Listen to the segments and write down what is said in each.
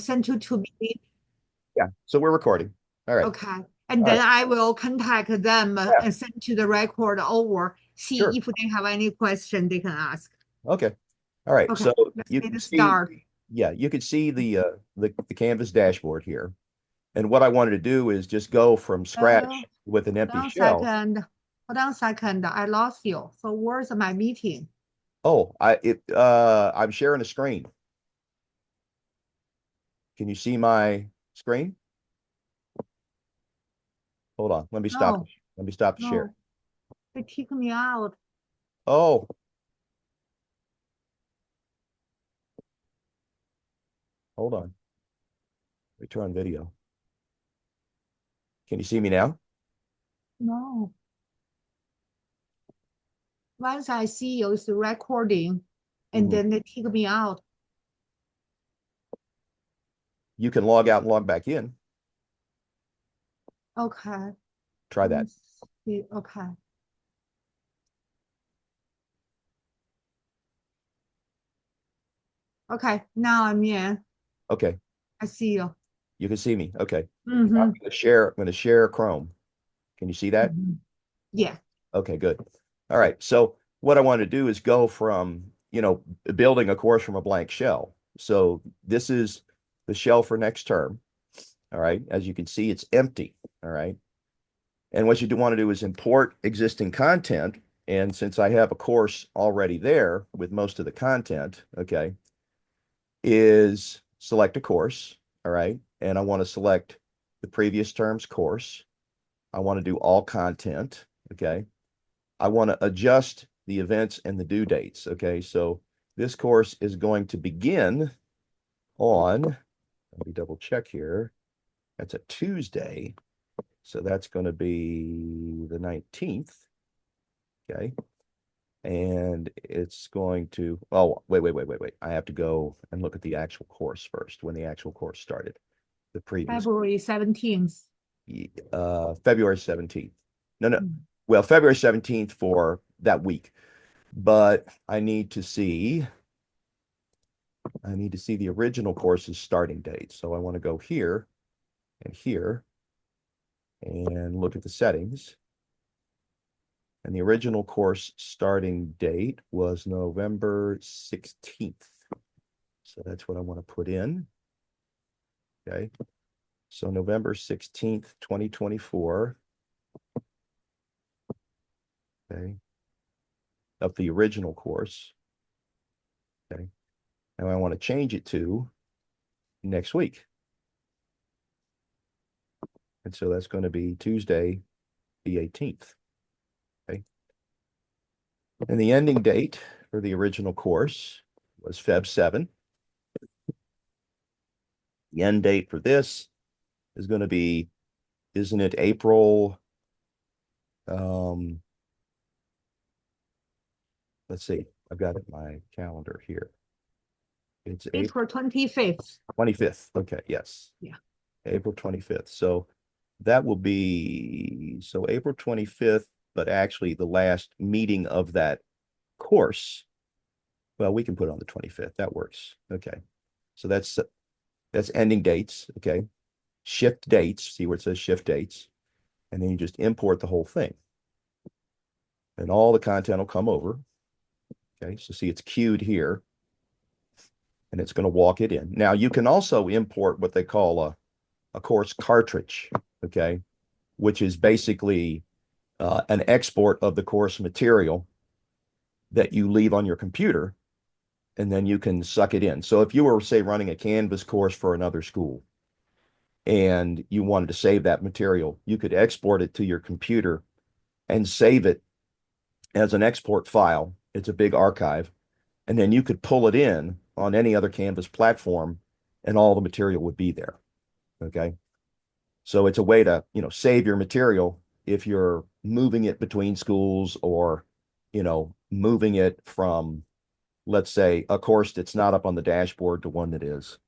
send to me. Yeah. So we're recording. All right. Okay. And All right. then I will contact them Yeah. and send to the record over, see Sure. if they have any question they can ask. Okay. All right. Okay, So let's you get can it see, started. yeah, you can see the Canvas dashboard here. And what I wanted to do is just go from Uh, scratch with an hold empty on a shell. second. Hold on a second. I lost you. So where's my meeting? Oh, I'm sharing a screen. Can you see my screen? Hold on. Let me stop. No, Let me stop the share. no. They kick me out. Oh, hold on. Return video. Can you see me now? No. Once I see you, it's recording, and Mhm. then they kick me out. You can log out and log back in. Okay. Try Let that. me see. Okay. Okay. Now I'm in. Okay. I see you. You can see me. Okay. Now Mm-hmm. I'm going to share Chrome. Can you see that? Mm-hmm. Yeah. Okay, good. All right. So what I want to do is go from, building a course from a blank shell. So this is the shell for next term. All right. As you can see, it's empty. All right. And what you do want to do is import existing content. And since I have a course already there with most of the content, okay, is select a course. All right. And I want to select the previous term's course. I want to do all content. Okay. I want to adjust the events and the due dates. Okay. So this course is going to begin on, let me double check here. That's a Tuesday. So that's going to be the 19th. Okay. And it's going to, oh, wait. I have to go and look at the actual course first, when the actual course started, the previous, February 17th. February 17th. No, no. Mm. Well, February 17th for that week. But I need to see the original course's starting date. So I want to go here and look at the settings. And the original course starting date was November 16th. So that's what I want to put in. Okay. So November 16th, 2024. Okay. Of the original course. Okay. Now I want to change it to next week. And so that's going to be Tuesday, the 18th. Okay. And the ending date for the original course was Feb 7. The end date for this is going to be, isn't it April? Um, let's see. I've got it in my calendar here. It's April April 25th. 25th. Okay, yes. Yeah. April 25th. So that will be April 25th, but actually the last meeting of that course. Well, we can put it on the 25th. That works. Okay. So that's ending dates. Okay. Shift dates. See where it says shift dates. And then you just import the whole thing. And all the content will come over. Okay. So see it's queued here and it's going to walk it in. Now you can also import what they call a course cartridge. Okay. Which is basically an export of the course material that you leave on your computer and then you can suck it in. So if you were, say, running a Canvas course for another school and you wanted to save that material, you could export it to your computer and save it as an export file. It's a big archive. And then you could pull it in on any other Canvas platform and all the material would be there. Okay. So it's a way to, save your material if you're moving it between schools or, moving it from, let's say, a course that's not up on the dashboard to one that is.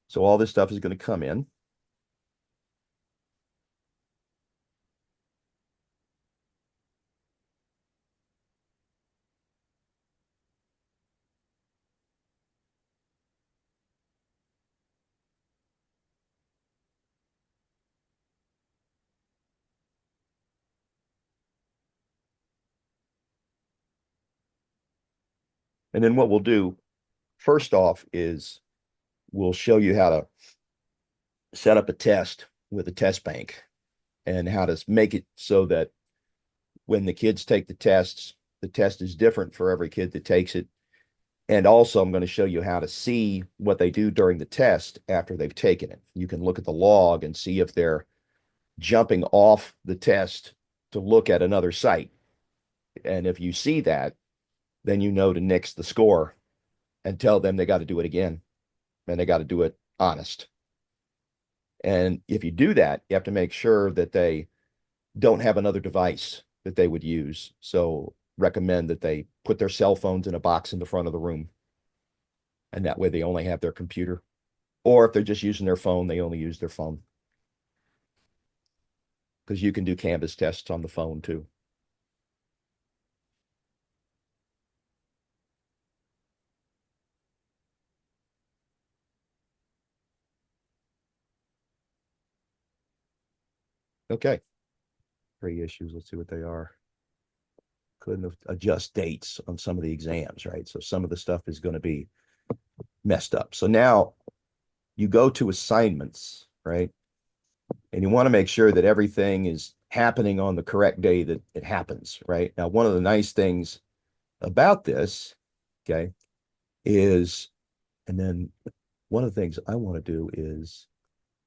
So all this stuff is going to come in. And then what we'll do first off is we'll show you how to set up a test with a test bank and how to make it so that when the kids take the test is different for every kid that takes it. And also, I'm going to show you how to see what they do during the test after they've taken it. You can look at the log and see if they're jumping off the test to look at another site. And if you see that, then you know to nix the score and tell them they got to do it again and they got to do it honest. And if you do that, you have to make sure that they don't have another device that they would use. So recommend that they put their cell phones in a box in the front of the room. And that way they only have their computer. Or if they're just using their phone, they only use their phone. Because you can do Canvas tests on the phone too. Okay. 3 issues. Let's see what they are. Couldn't adjust dates on some of the exams, right? So some of the stuff is going to be messed up. So now you go to assignments, right? And you want to make sure that everything is happening on the correct day that it happens, right? Now, one of the nice things about this, okay, is, and then one of the things I want to do is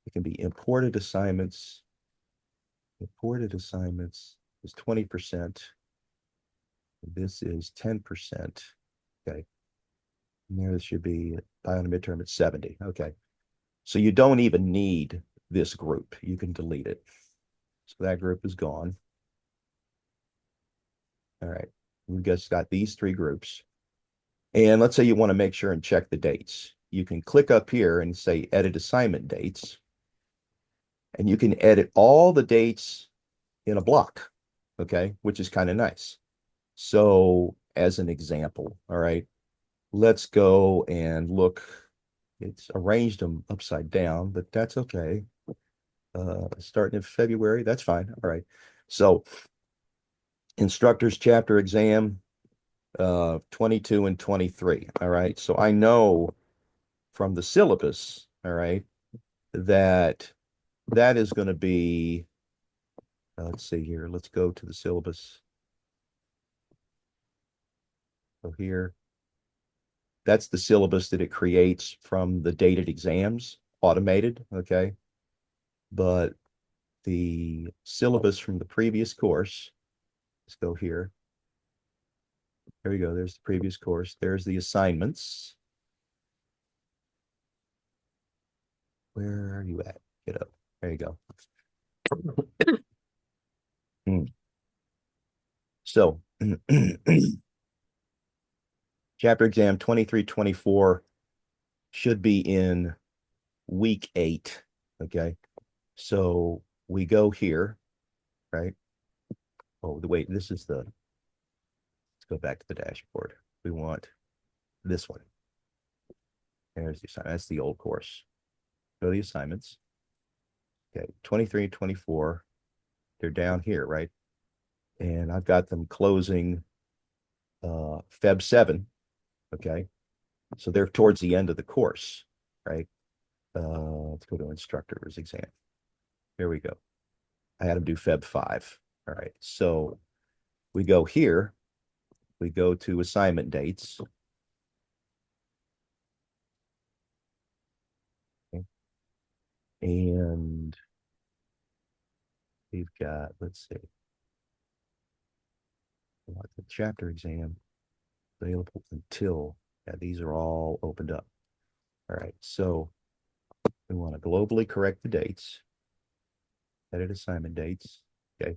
it can be imported assignments. Imported assignments is 20%. This is 10%. Okay. And there should be by on a midterm at 70. Okay. So you don't even need this group. You can delete it. So that group is gone. All right. We've just got these 3 groups. And let's say you want to make sure and check the dates. You can click up here and say edit assignment dates. And you can edit all the dates in a block, okay, which is kind of nice. So as an example, all right, let's go and look. It's arranged them upside down, but that's okay. Starting in February, that's fine. All right. So instructors chapter exam, 22 and 23. All right. So I know from the syllabus, all right, that that is going to be, let's see here. Let's go to the syllabus. So here, that's the syllabus that it creates from the dated exams, automated, okay? But the syllabus from the previous course, let's go here. There you go, there's the previous course. There's the assignments. Where are you at? Get up. There you go. So, chapter exam 23-24 should be in week 8, okay? So we go here, right? Oh, wait, this is the, let's go back to the dashboard. We want this one. There's the assignment. That's the old course. Go to the assignments. Okay, 23 and 24. They're down here, right? And I've got them closing Feb 7. Okay. So they're towards the end of the course, right? Let's go to instructors exam. Here we go. I had them do Feb 5. All right. So we go here. We go to assignment dates. Okay. And we've got, let's see, the chapter exam available until, yeah, these are all opened up. All right, so we want to globally correct the dates, edit assignment dates, okay?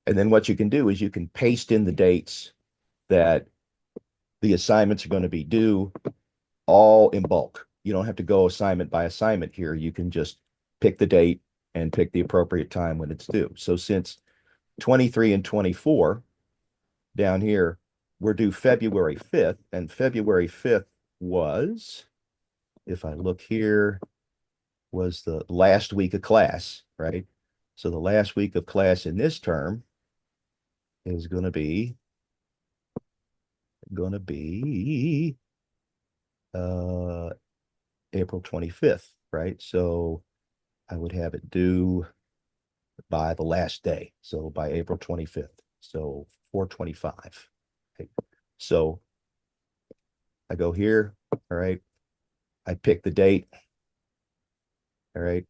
And then what you can do is you can paste in the dates that the assignments are going to be due all in bulk. You don't have to go assignment by assignment here. You can just pick the date and pick the appropriate time when it's due. So since 23 and 24 down here, we're due February 5th, and February 5th was, if I look here, was the last week of class, right? So the last week of class in this term is going to be gonna be April 25th, right? So I would have it due by the last day. So by April 25th. So 4/25. Okay. So I go here, all right. I pick the date. All right.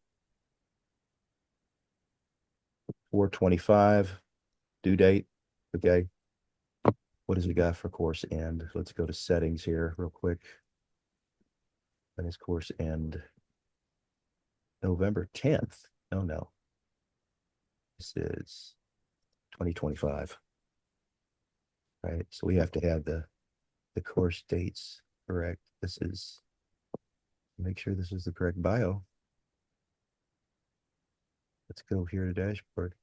4/25 due date. Okay. What does it got for course end? Let's go to settings here real quick. And his course end November 10th. Oh no. This is 2025. Right. So we have to have the course dates correct. This is make sure this is the correct bio. Let's go here to dashboard.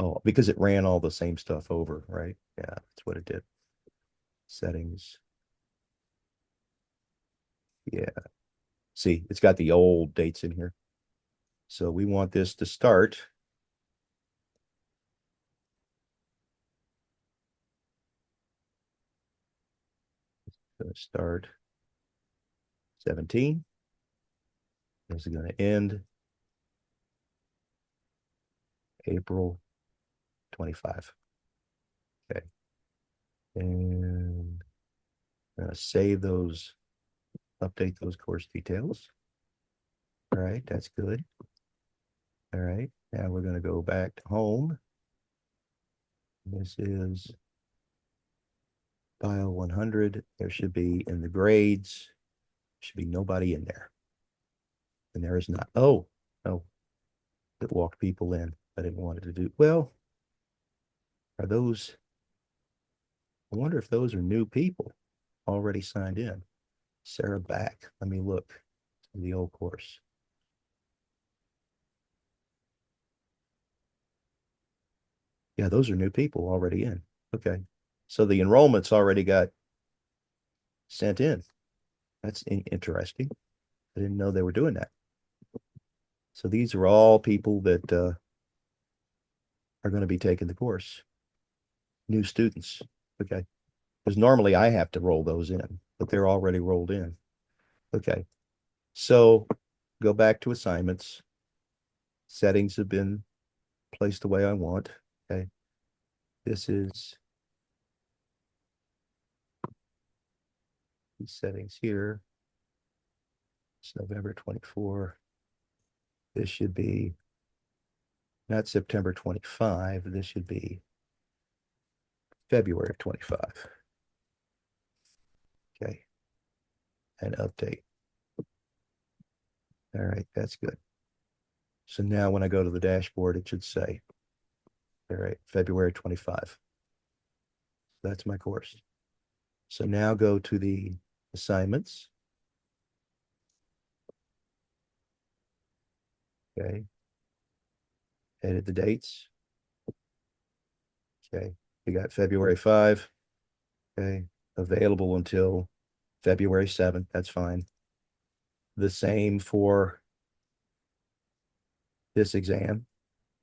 Oh, because it ran all the same stuff over, right? Yeah, that's what it did. Settings. Yeah. See, it's got the old dates in here. So we want this to start. Going to start 17. This is going to end April 25. Okay. And I'm going to save those, update those course details. All right, that's good. All right, now we're going to go back to home. This is Bio 100. There should be in the grades, should be nobody in there. And there is not. Oh, no. It walked people in. I didn't want it to do. Well, are those, I wonder if those are new people already signed in. Sarah back. Let me look in the old course. Yeah, those are new people already in. Okay. So the enrollments already got sent in. That's interesting. I didn't know they were doing that. So these are all people that are going to be taking the course. New students. Okay. Because normally I have to roll those in, but they're already rolled in. Okay. So go back to assignments. Settings have been placed the way I want. Okay. This is these settings here. It's November 24. This should be not September 25. This should be February 25. Okay. And update. All right, that's good. So now when I go to the dashboard, it should say, all right, February 25. That's my course. So now go to the assignments. Okay. Edit the dates. Okay. We got February 5. Okay. Available until February 7th. That's fine. The same for this exam.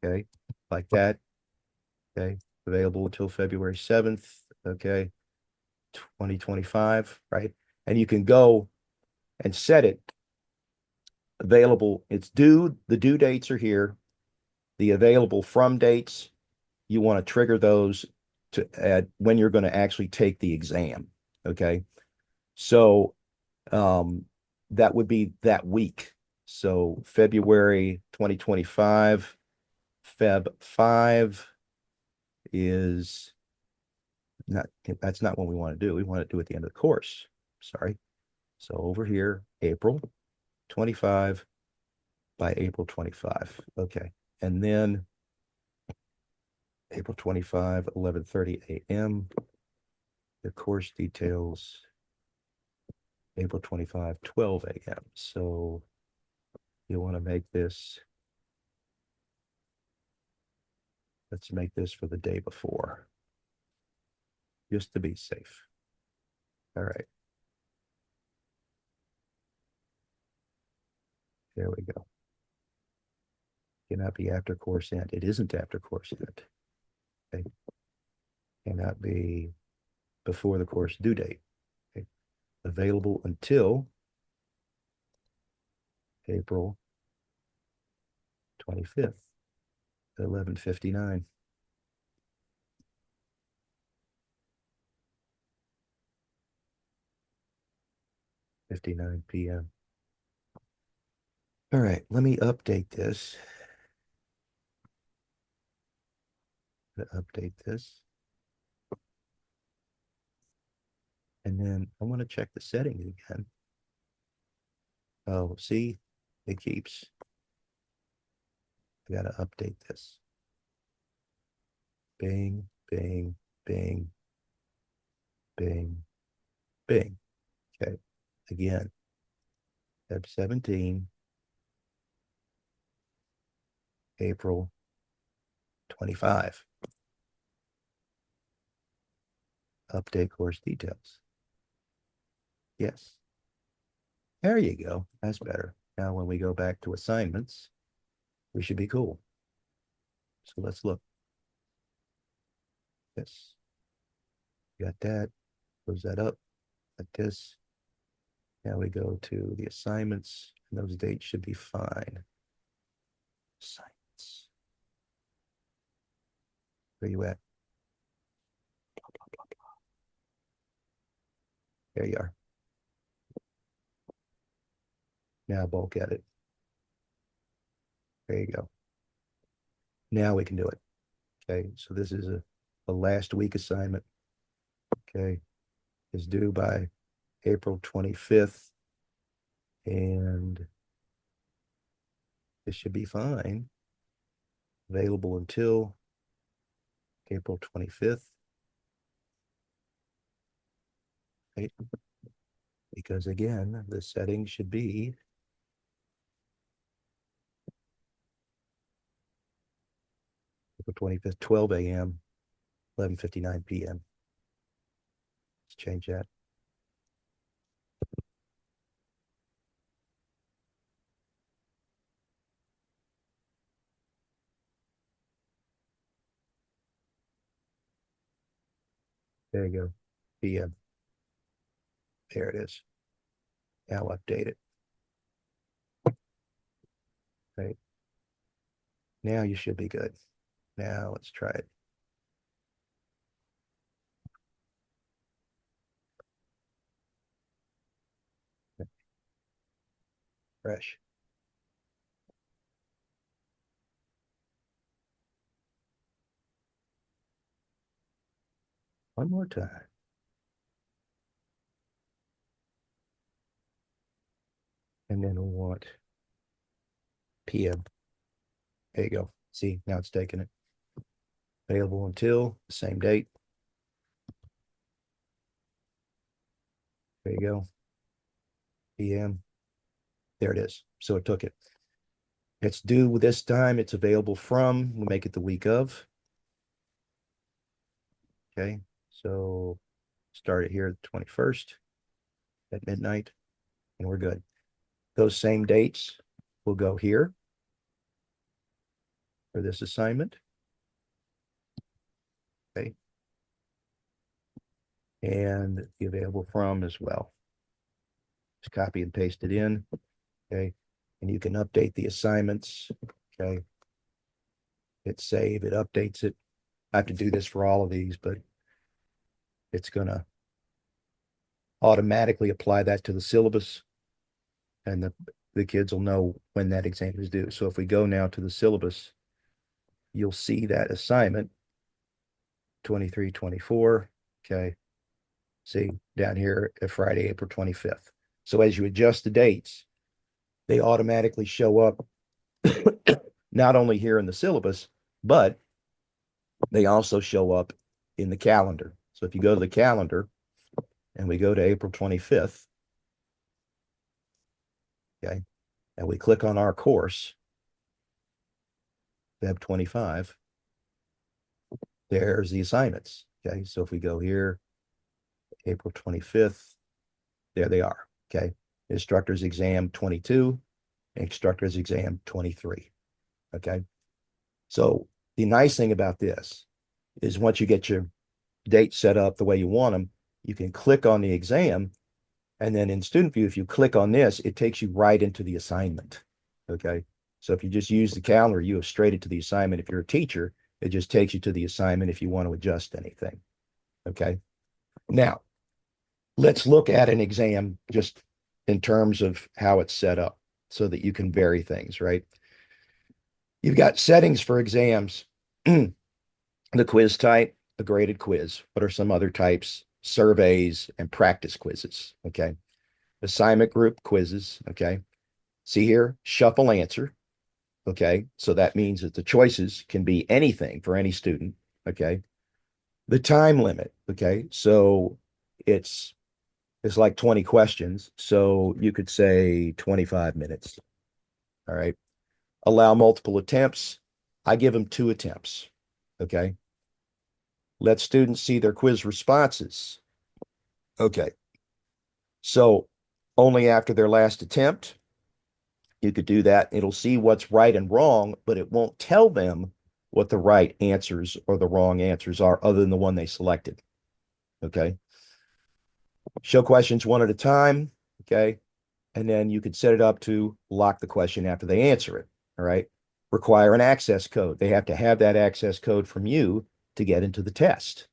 Okay. Like that. Okay. Available until February 7th. Okay. 2025. Right. And you can go and set it available. It's due. The due dates are here. The available from dates, you want to trigger those to add when you're going to actually take the exam. Okay. So that would be that week. So February 2025, Feb 5 is not, that's not what we want to do. We want to do at the end of the course. Sorry. So over here, April 25 by April 25. Okay. And then April 25, 11:30 a.m. The course details, April 25, 12 a.m. So you want to make this, let's make this for the day before, just to be safe. All right. There we go. Cannot be after course end. It isn't after course end. Okay. cannot be before the course due date. Okay. Available until April 25th, 11:59. 59 p.m. All right, let me update this. Update this. And then I want to check the settings again. Oh, see, it keeps. I got to update this. Bing, bing, bing, bing, bing. Okay, again, Feb 17, April 25. Update course details. Yes. There you go. That's better. Now, when we go back to assignments, we should be cool. So let's look. Yes. Got that. Close that up like this. Now we go to the assignments, and those dates should be fine. Assignments. Where you at? Blah, blah, blah, blah. There you are. Now bulk edit. There you go. Now we can do it. Okay, so this is a last week assignment. Okay, is due by April 25th. And it should be fine. Available until April 25th. Right? Because again, the setting should be April 25th, 12 a.m., 11:59 p.m. Let's change that. There you go. PM. There it is. Now update it. Right. Now you should be good. Now let's try it. Fresh. One more time. And then we'll want PM. There you go. See, now it's taking it. Available until the same date. There you go. PM. There it is. So it took it. It's due this time. It's available from. We'll make it the week of. Okay. So start it here the 21st at midnight, and we're good. Those same dates will go here for this assignment. Okay. And the available from as well. Just copy and paste it in. Okay. And you can update the assignments. Okay. Hit save, it updates it. I have to do this for all of these, but it's going to automatically apply that to the syllabus, and the kids will know when that exam is due. So if we go now to the syllabus, you'll see that assignment 23, 24. Okay. See down here at Friday, April 25th. So as you adjust the dates, they automatically show up not only here in the syllabus, but they also show up in the calendar. So if you go to the calendar and we go to April 25th, okay, and we click on our course, Feb 25, there's the assignments. Okay, so if we go here, April 25th, there they are. Okay, instructor's exam 22, instructor's exam 23. Okay, so the nice thing about this is once you get your dates set up the way you want them, you can click on the exam. And then in student view, if you click on this, it takes you right into the assignment. Okay. So if you just use the calendar, you go straight into the assignment. If you're a teacher, it just takes you to the assignment if you want to adjust anything. Okay. Now, let's look at an exam just in terms of how it's set up so that you can vary things, right? You've got settings for exams, the quiz type, a graded quiz. What are some other types? Surveys and practice quizzes. Okay. Assignment group quizzes. Okay. See here, shuffle answer. Okay. So that means that the choices can be anything for any student. Okay. The time limit. Okay. So it's like 20 questions. So you could say 25 minutes. All right. Allow multiple attempts. I give them 2 attempts. Okay. Let students see their quiz responses. Okay. So only after their last attempt, you could do that. It'll see what's right and wrong, but it won't tell them what the right answers or the wrong answers are other than the one they selected. Okay. Show questions one at a time. Okay. And then you could set it up to lock the question after they answer it. All right. Require an access code. They have to have that access code from you to get into the test.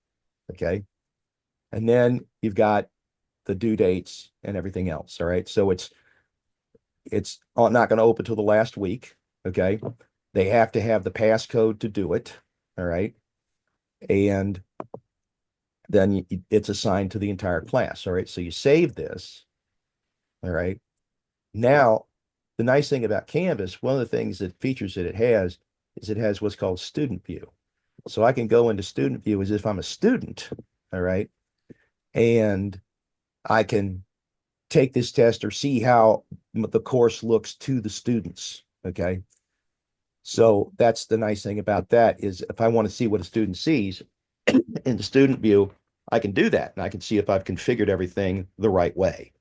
Okay. And then you've got the due dates and everything else. All right. So it's not going to open till the last week. Okay. They have to have the passcode to do it. All right. And then it's assigned to the entire class. All right. So you save this. All right. Now, the nice thing about Canvas, one of the things that features that it has is it has what's called student view. So I can go into student view as if I'm a student. All right. And I can take this test or see how the course looks to the students. Okay. So that's the nice thing about that is if I want to see what a student sees in the student view, I can do that. And I can see if I've configured everything the right way.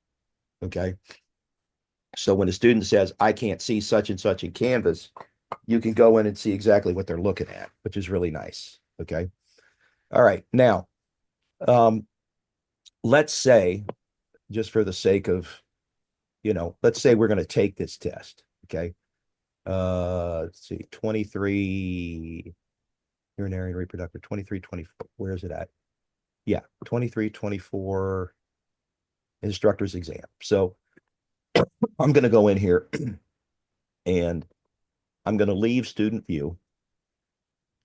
Okay. So when a student says, I can't see such and such in Canvas, you can go in and see exactly what they're looking at, which is really nice. Okay. All right. Now, let's say, just for the sake of, let's say we're going to take this test. Okay. Let's see, 23 urinary and reproductive, 23, 24. Where is it at? Yeah, 23, 24 instructor's exam. So I'm going to go in here and I'm going to leave student view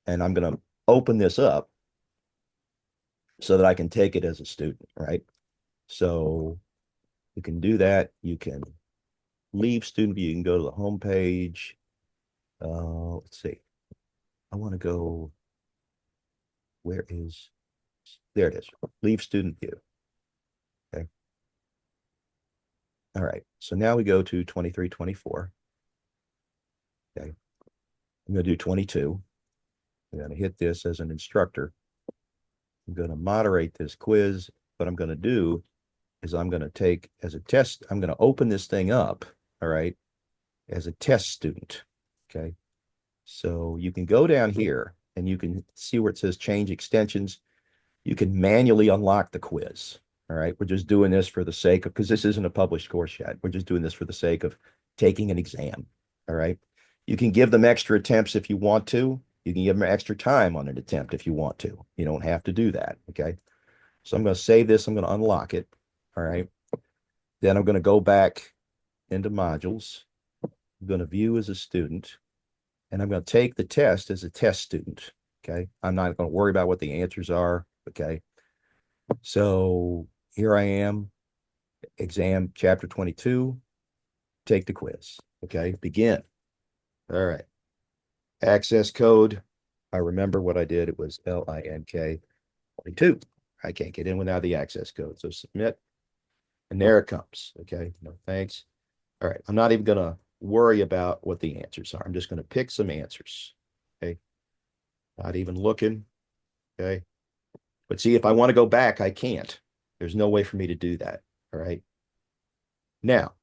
and I'm going to open this up so that I can take it as a student, right? So you can do that. You can leave student view. You can go to the home page. Let's see. I want to go, there it is. Leave student view. Okay. All right. So now we go to 23, 24. Okay. I'm going to do 22. I'm going to hit this as an instructor. I'm going to moderate this quiz. What I'm going to do is I'm going to take as a test, I'm going to open this thing up, all right, as a test student. Okay. So you can go down here and you can see where it says change extensions. You can manually unlock the quiz. All right. We're just doing this for the sake of, because this isn't a published course yet. We're just doing this for the sake of taking an exam. All right. You can give them extra attempts if you want to. You can give them extra time on an attempt if you want to. You don't have to do that. Okay. So I'm going to save this. I'm going to unlock it. All right. Then I'm going to go back into modules. I'm going to view as a student. And I'm going to take the test as a test student. Okay. I'm not going to worry about what the answers are. Okay. So here I am, exam chapter 22, take the quiz. Okay. Begin. All right. Access code. I remember what I did. It was LINK 22. I can't get in without the access code. So submit. And there it comes. Okay. No thanks. All right. I'm not even going to worry about what the answers are. I'm just going to pick some answers. Okay. Not even looking. Okay. But see, if I want to go back, I can't. There's no way for me to do that. All right. Now,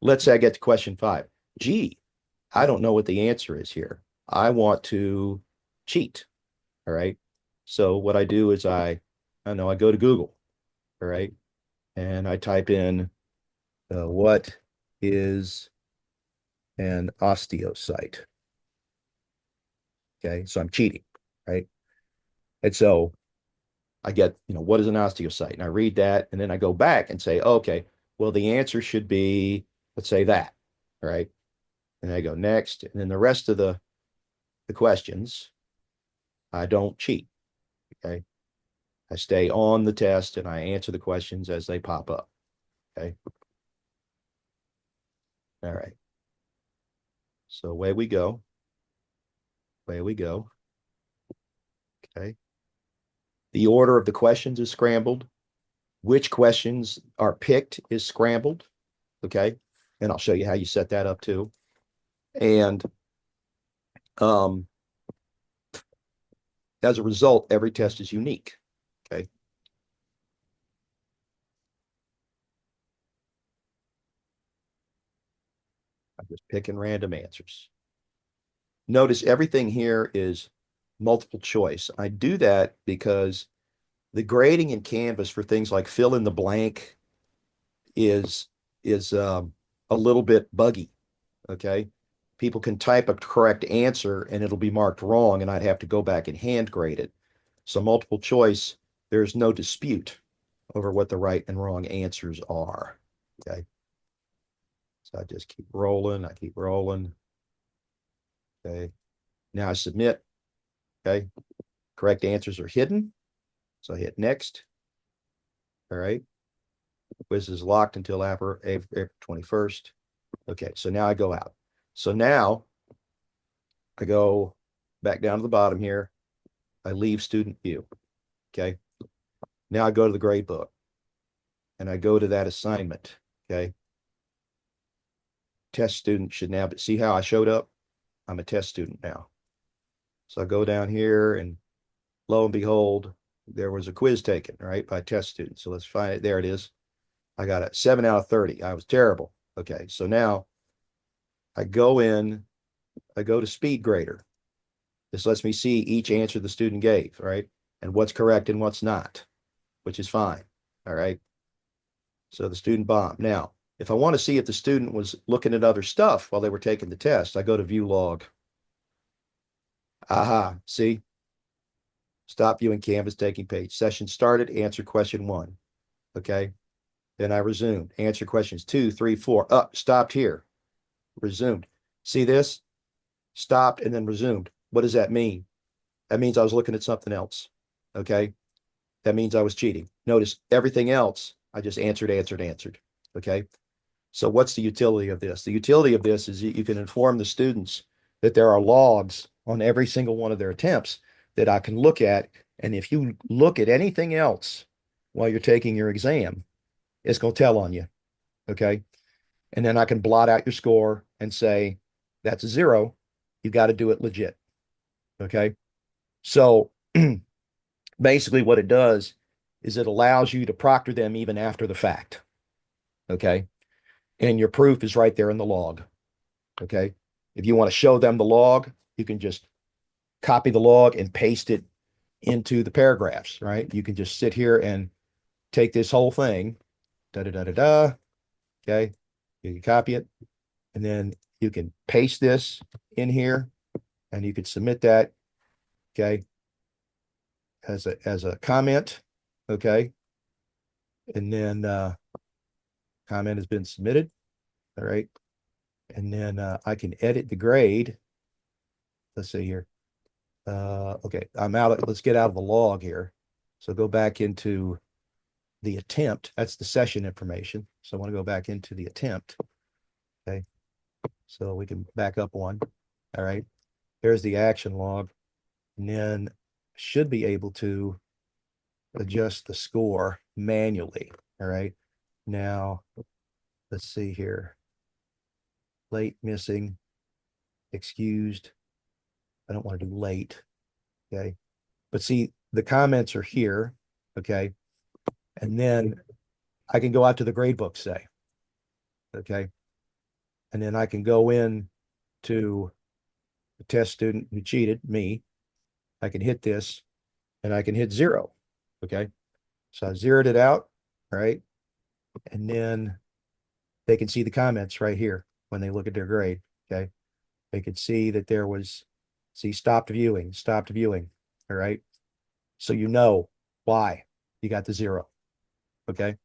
let's say I get to question 5. Gee, I don't know what the answer is here. I want to cheat. All right. So what I do is I I know I go to Google, all right, and I type in what is an osteocyte. Okay, so I'm cheating, right? And so I get, what is an osteocyte? And I read that, and then I go back and say, oh, okay, well, the answer should be, let's say that, right? And I go next, and then the rest of the questions, I don't cheat. Okay, I stay on the test and I answer the questions as they pop up. Okay, all right. So away we go. Away we go. Okay. The order of the questions is scrambled. Which questions are picked is scrambled. Okay. And I'll show you how you set that up too. And um, as a result, every test is unique. Okay. I'm just picking random answers. Notice everything here is multiple choice. I do that because the grading in Canvas for things like fill in the blank is is a little bit buggy. Okay. People can type a correct answer and it'll be marked wrong, and I'd have to go back and hand grade it. So multiple choice, there's no dispute over what the right and wrong answers are. Okay. So I just keep rolling. I keep rolling. Okay. Now I submit. Okay. Correct answers are hidden. So I hit next. All right. Quiz is locked until April 21st. Okay. So now I go out. So now I go back down to the bottom here. I leave student view. Okay. Now I go to the grade book and I go to that assignment. Okay. Test student should now see how I showed up. I'm a test student now. So I go down here and lo and behold, there was a quiz taken, right, by a test student. So let's find it. There it is. I got a 7 out of 30. I was terrible. Okay. So now I go in, I go to speed grader. This lets me see each answer the student gave, right? And what's correct and what's not, which is fine. All right. So the student bombed. Now, if I want to see if the student was looking at other stuff while they were taking the test, I go to view log. Aha, see? Stop viewing Canvas, taking page. Session started, answer question 1. Okay. Then I resumed. Answer questions 2, 3, 4. Up, stopped here. Resumed. See this? Stopped and then resumed. What does that mean? That means I was looking at something else. Okay. That means I was cheating. Notice everything else, I just answered. Okay. So what's the utility of this? The utility of this is you can inform the students that there are logs on every single one of their attempts that I can look at. And if you look at anything else while you're taking your exam, it's going to tell on you. Okay. And then I can blot out your score and say, that's a 0. You got to do it legit. Okay. So basically what it does is it allows you to proctor them even after the fact. Okay. And your proof is right there in the log. Okay. If you want to show them the log, you can just copy the log and paste it into the paragraphs, right? You can just sit here and take this whole thing, da da da da da. Okay. You can copy it and then you can paste this in here and you can submit that. Okay. As a comment. Okay. And then comment has been submitted. All right. And then I can edit the grade. Let's see here. Okay, I'm out. Let's get out of the log here. So go back into the attempt. That's the session information. So I want to go back into the attempt. Okay. So we can back up one. All right. There's the action log. And then should be able to adjust the score manually. All right. Now, let's see here. Late, missing, excused. I don't want to do late. Okay. But see, the comments are here. Okay. And then I can go out to the grade book, say. Okay. And then I can go in to the test student who cheated, me. I can hit this and I can hit 0. Okay. So I zeroed it out, right? And then they can see the comments right here when they look at their grade, okay? They could see that there was, see, stopped viewing, all right? So you know why you got the 0, okay?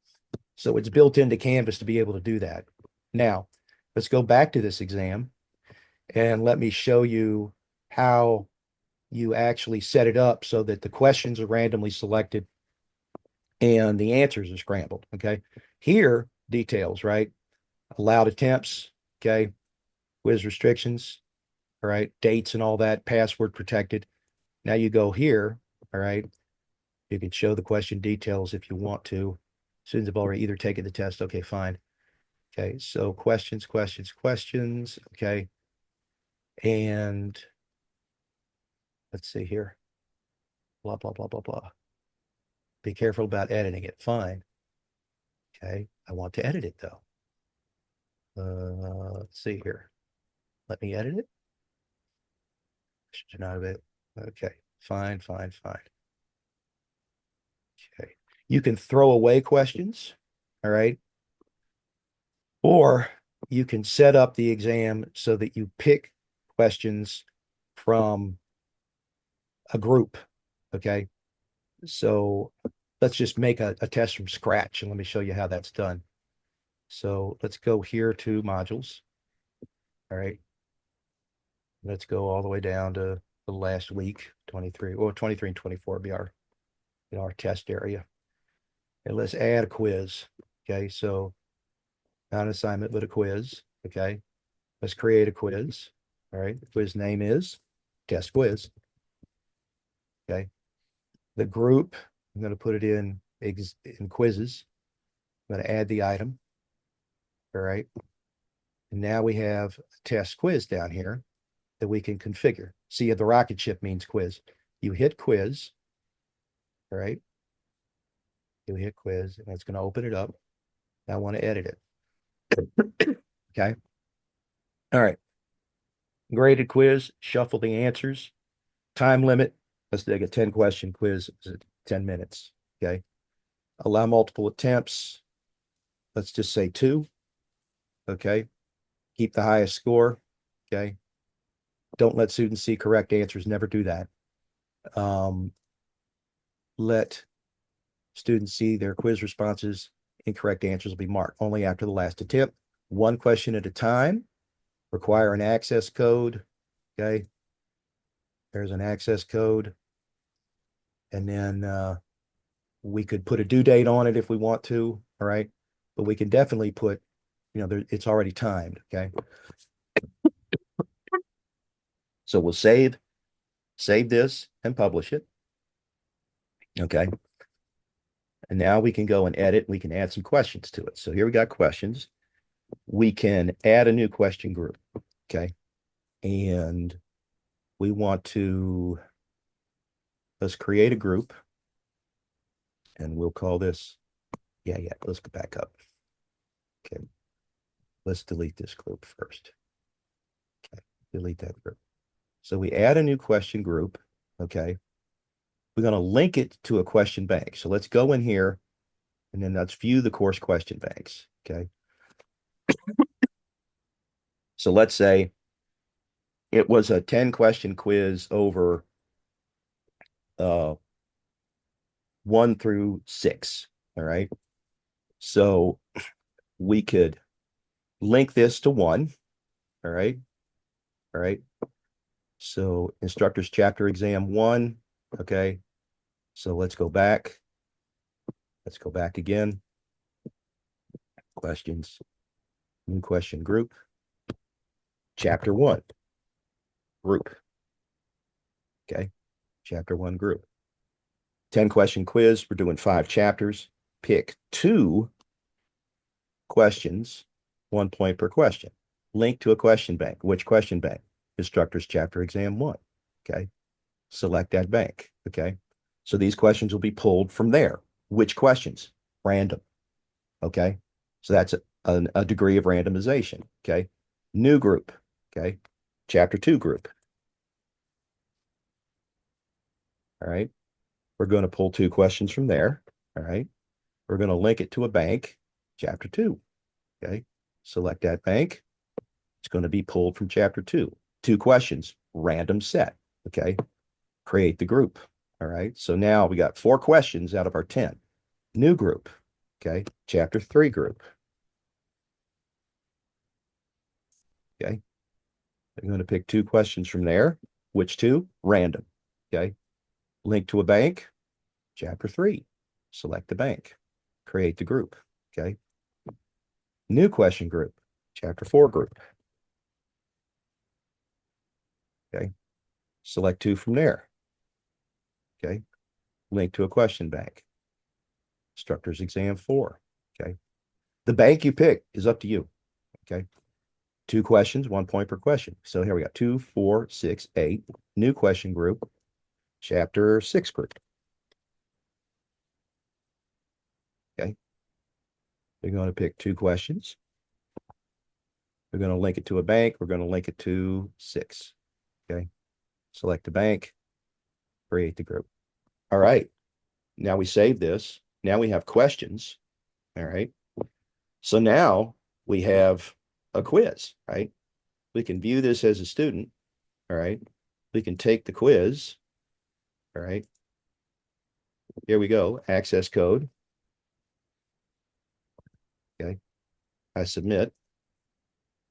So it's built into Canvas to be able to do that. Now, let's go back to this exam and let me show you how you actually set it up so that the questions are randomly selected and the answers are scrambled, okay? Here, details, right? Allowed attempts, okay? Quiz restrictions, all right? Dates and all that, password protected. Now you go here, all right? You can show the question details if you want to. Students have already either taken the test, okay, fine. Okay, so questions, okay. And let's see here. Blah, blah, blah, blah, blah. Be careful about editing it. Fine. Okay, I want to edit it though. Let's see here. Let me edit it. Should not have it. Okay, fine. Okay. You can throw away questions, all right? Or you can set up the exam so that you pick questions from a group, okay? So let's just make a test from scratch and let me show you how that's done. So let's go here to modules, all right? Let's go all the way down to the last week, 23, or 23 and 24 be our, our test area. And let's add a quiz, okay? So not an assignment, but a quiz, okay? Let's create a quiz, all right? The quiz name is test quiz, okay? The group, I'm going to put it in quizzes. I'm going to add the item, all right? And now we have a test quiz down here that we can configure. See, the rocket ship means quiz. You hit quiz, all right? You hit quiz, and it's going to open it up. I want to edit it. Okay. All right. Graded quiz, shuffle the answers. Time limit. Let's take a 10-question quiz. 10 minutes. Okay. Allow multiple attempts. Let's just say 2. Okay. Keep the highest score. Okay. Don't let students see correct answers. Never do that. Let students see their quiz responses. Incorrect answers will be marked only after the last attempt. 1 question at a time. Require an access code. Okay. There's an access code. And then we could put a due date on it if we want to. All right. But we can definitely put, it's already timed. Okay. So we'll save this and publish it. Okay. And now we can go and edit. We can add some questions to it. So here we got questions. We can add a new question group. Okay. And we want to, let's create a group. And we'll call this, let's go back up. Okay. Let's delete this group first. Okay. Delete that group. So we add a new question group. Okay. We're going to link it to a question bank. So let's go in here and then let's view the course question banks. Okay. So let's say it was a 10-question quiz over 1 through 6. All right. So we could link this to 1. All right. All right. So instructors chapter exam 1. Okay. So let's go back. Let's go back again. Questions. New question group. Chapter 1 group. Okay. Chapter 1 group. 10-question quiz. We're doing 5 chapters. Pick 2 questions, 1 point per question. Link to a question bank. Which question bank? Instructors chapter exam 1. Okay. Select that bank. Okay. So these questions will be pulled from there. Which questions? Random. Okay. So that's a degree of randomization. Okay. New group. Okay. Chapter 2 group. All right. We're going to pull 2 questions from there. All right. We're going to link it to a bank, chapter 2. Okay. Select that bank. It's going to be pulled from chapter 2. 2 questions, random set. Okay. Create the group. All right. So now we got 4 questions out of our 10. New group. Okay. Chapter 3 group. Okay. I'm going to pick 2 questions from there. Which 2? Random. Okay. Link to a bank. Chapter 3. Select the bank. Create the group. Okay. New question group. Chapter 4 group. Okay. Select 2 from there. Okay. Link to a question bank. Instructor's exam 4. Okay. The bank you pick is up to you. Okay. 2 questions, 1 point per question. So here we got 2, 4, 6, 8. New question group. Chapter 6 group. Okay. We're going to pick 2 questions. We're going to link it to a bank. We're going to link it to 6. Okay. Select the bank. Create the group. All right. Now we save this. Now we have questions. All right. So now we have a quiz, right? We can view this as a student. All right. We can take the quiz. All right. Here we go. Access code. Okay. I submit.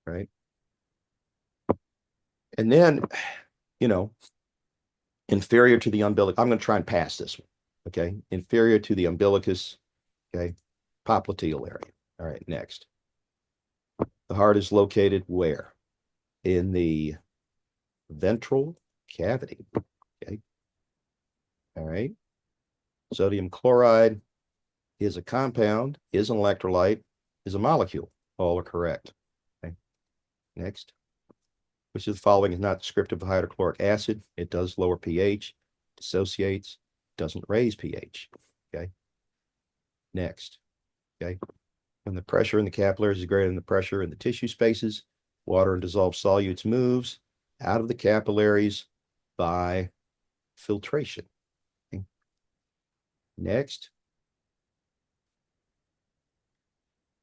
Right. And then, you know, inferior to the umbilicus. I'm going to try and pass this one. Okay. Inferior to the umbilicus. Okay. Popliteal area. All right. Next. The heart is located where? In the ventral cavity. Okay. All right. Sodium chloride is a compound, is an electrolyte, is a molecule. All are correct. Okay. Next. Which of the following is not descriptive of hydrochloric acid? It does lower pH, dissociates, doesn't raise pH. Okay. Next. Okay. When the pressure in the capillaries is greater than the pressure in the tissue spaces, water and dissolved solutes moves out of the capillaries by filtration. Okay. Next.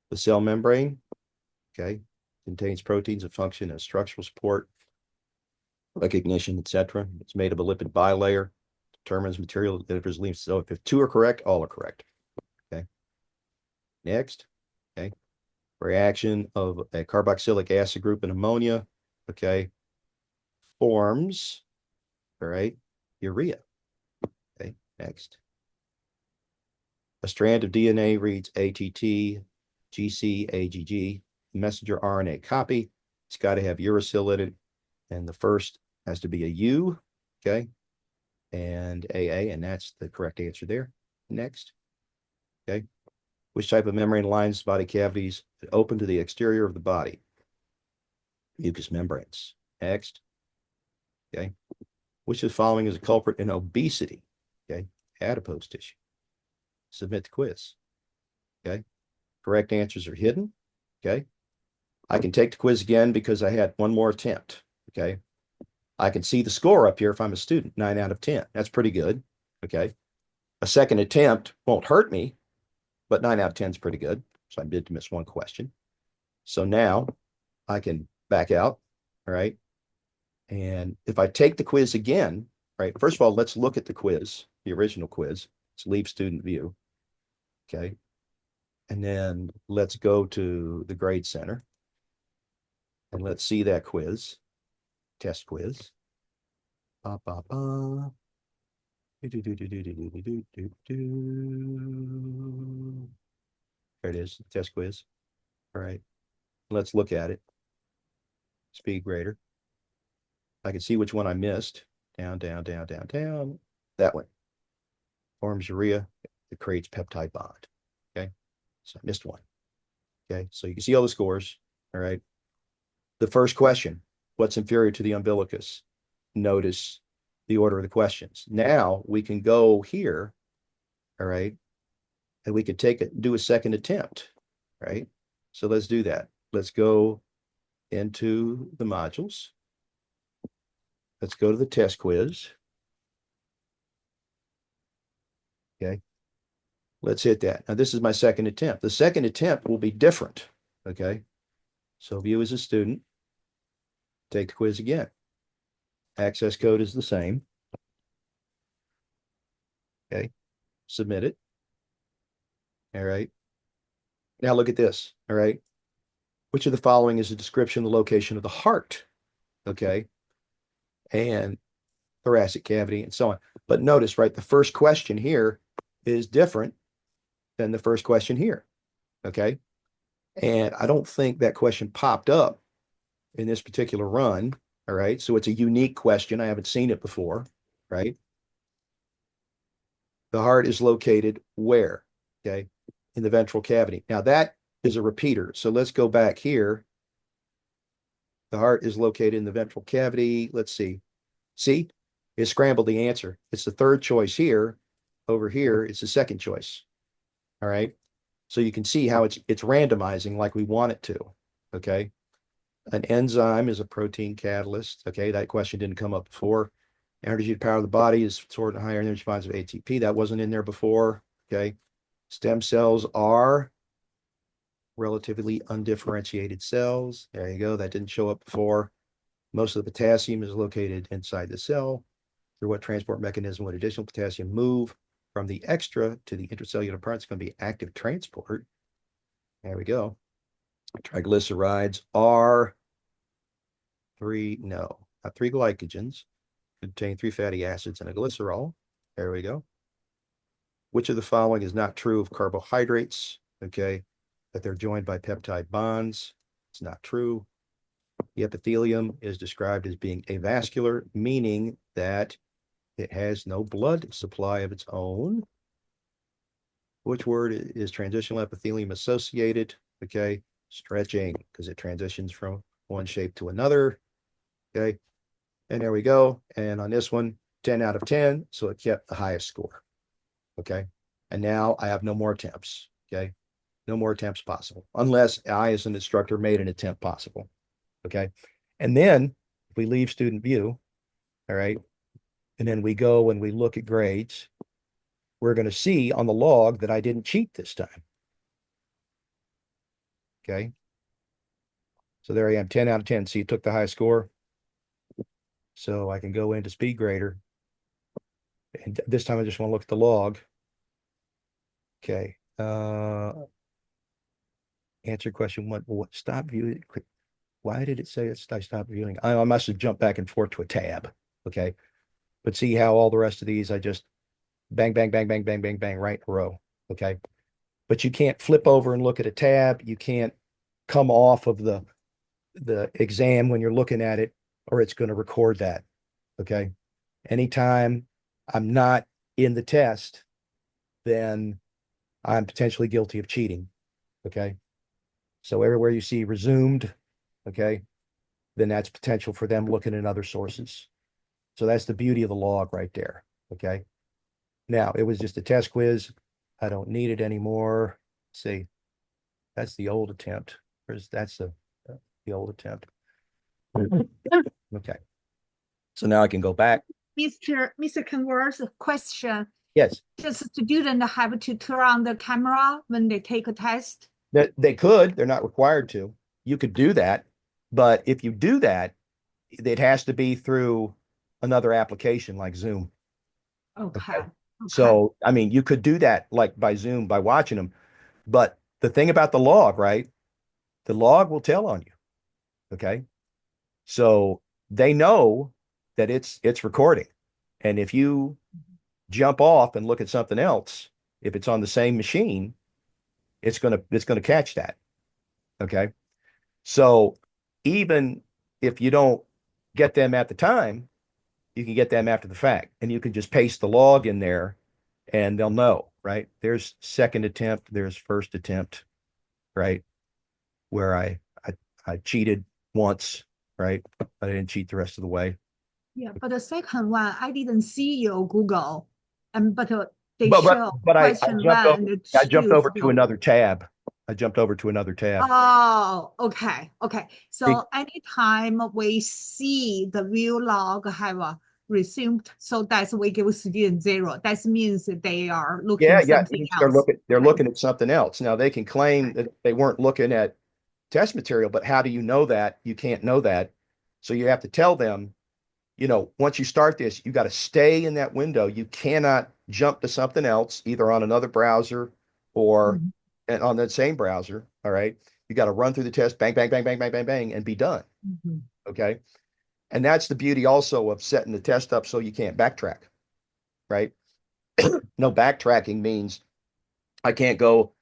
The cell membrane, okay, contains proteins that function as structural support, recognition, etc. It's made of a lipid bilayer, determines material that enters leaves. So if 2 are correct, all are correct. Okay. Next, okay, reaction of a carboxylic acid group and ammonia, okay, forms, all right, urea. Okay. Next, a strand of DNA reads ATT, GC, AGG, messenger RNA copy. It's got to have uracil in it. And the first has to be a U, okay, and AA, and that's the correct answer there. Next, okay. Which type of membrane lines body cavities open to the exterior of the body? Mucous membranes. Next, okay. Which of the following is a culprit in obesity? Okay, adipose tissue. Submit the quiz. Okay, correct answers are hidden. Okay, I can take the quiz again because I had 1 more attempt. Okay, I can see the score up here if I'm a student, 9 out of 10. That's pretty good. Okay. A second attempt won't hurt me, but 9 out of 10 is pretty good. So I did miss 1 question. So now I can back out. All right. And if I take the quiz again, right, first of all, let's look at the quiz, the original quiz. Let's leave student view. Okay. And then let's go to the grade center and let's see that quiz, test quiz. Ba, ba, ba. There it is, test quiz. All right, let's look at it. Speed grader. I can see which one I missed. Down, down, down, down, down. That one. Forms urea. It creates peptide bond. Okay, so I missed 1. Okay, so you can see all the scores. All right. The first question, what's inferior to the umbilicus? Notice the order of the questions. Now we can go here, all right, and we could do a second attempt, right? So let's do that. Let's go into the modules. Let's go to the test quiz. Okay. Let's hit that. Now, this is my second attempt. The second attempt will be different. Okay. So view as a student, take the quiz again. Access code is the same. Okay. Submit it. All right. Now look at this. All right. Which of the following is a description of the location of the heart? Okay. And thoracic cavity and so on. But notice, right, the first question here is different than the first question here. Okay. And I don't think that question popped up in this particular run. All right. So it's a unique question. I haven't seen it before. Right. The heart is located where? Okay. In the ventral cavity. Now that is a repeater. So let's go back here. The heart is located in the ventral cavity. Let's see. See, it scrambled the answer. It's the third choice here. Over here, it's the second choice. All right. So you can see how it's randomizing like we want it to. Okay. An enzyme is a protein catalyst. Okay. That question didn't come up before. Energy to power the body is stored in higher energy forms of ATP. That wasn't in there before. Okay. Stem cells are relatively undifferentiated cells. There you go. That didn't show up before. Most of the potassium is located inside the cell. Through what transport mechanism would additional potassium move from the extra to the intracellular part? It's going to be active transport. There we go. Triglycerides are not three glycogens, contain 3 fatty acids and a glycerol. There we go. Which of the following is not true of carbohydrates? Okay, that they're joined by peptide bonds. It's not true. The epithelium is described as being avascular, meaning that it has no blood supply of its own. Which word is transitional epithelium associated? Okay, stretching, because it transitions from one shape to another. Okay, and there we go. And on this one, 10 out of 10. So it kept the highest score. Okay, and now I have no more attempts. Okay, no more attempts possible, unless I, as an instructor, made an attempt possible. Okay, and then if we leave student view, all right, and then we go and we look at grades, we're going to see on the log that I didn't cheat this time. Okay. So there I am, 10 out of 10. So you took the high score. So I can go into speed grader. And this time I just want to look at the log. Okay. Answer question one. Stop viewing. Why did it say I stopped viewing? I must have jumped back and forth to a tab. Okay. But see how all the rest of these I just bang, bang, bang, bang, bang, bang, bang, right in a row. Okay. But you can't flip over and look at a tab. You can't come off of the exam when you're looking at it, or it's going to record that. Okay. Anytime I'm not in the test, then I'm potentially guilty of cheating. Okay. So everywhere you see resumed, okay, then that's potential for them looking at other sources. So that's the beauty of the log right there. Okay. Now it was just a test quiz. I don't need it anymore. Let's see, that's the old attempt. That's the old attempt. Okay. So now I can go back. Mr. Converse, question. Yes. Does the student have to turn on the camera when they take a test? That they could, they're not required to. You could do that, but if you do that, it has to be through another application like Zoom. Okay. Okay. So, I mean, you could do that like by Zoom by watching them, but the thing about the log, right? The log will tell on you. Okay. So they know that it's recording. And if you jump off and look at something else, if it's on the same machine, it's gonna catch that. Okay. So even if you don't get them at the time, you can get them after the fact, and you can just paste the log in there and they'll know, right? There's second attempt, there's first attempt, right? Where I cheated once, right? I didn't cheat the rest of the way. Yeah, but the second one, I didn't see your Google, but they But show I question jumped one over, and the I jumped two, over to three. another tab. I jumped over to another tab. Oh, okay, okay. So anytime we see the view log have resumed. So that's we give student 0. That means they are looking Yeah, yeah. something else. They're Right. looking at something else. Now they can claim that they weren't looking at test material, but how do you know that? You can't know that. So you have to tell them, once you start this, you got to stay in that window. You cannot jump to something else, either on another browser or Mhm. and on that same browser. All right. You got to run through the test, bang, bang, bang, bang, bang, bang, bang, and be done. Mhm. Okay. And that's the beauty also of setting the test up so you can't backtrack, right? No backtracking means I can't go,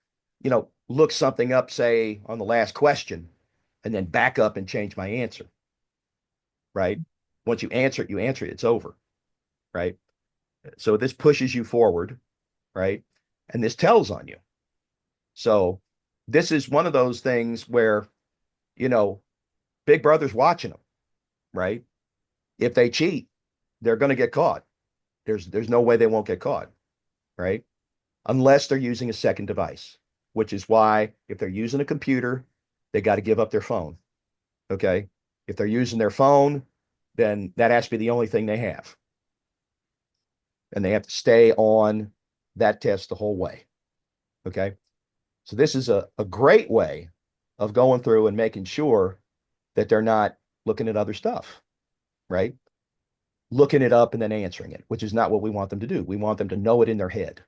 look something up, say, on the last question, and then back up and change my answer, right? Once you answer it, it's over, right? So this pushes you forward, right? And this tells on you. So this is one of those things where, you know, Big Brother's watching them, right? If they cheat, they're going to get caught. There's no way they won't get caught, right? Unless they're using a second device, which is why if they're using a computer, they got to give up their phone. Okay. If they're using their phone, then that has to be the only thing they have. And they have to stay on that test the whole way. Okay. So this is a great way of going through and making sure that they're not looking at other stuff, right? Looking it up and then answering it, which is not what we want them to do. We want them to know it in their head,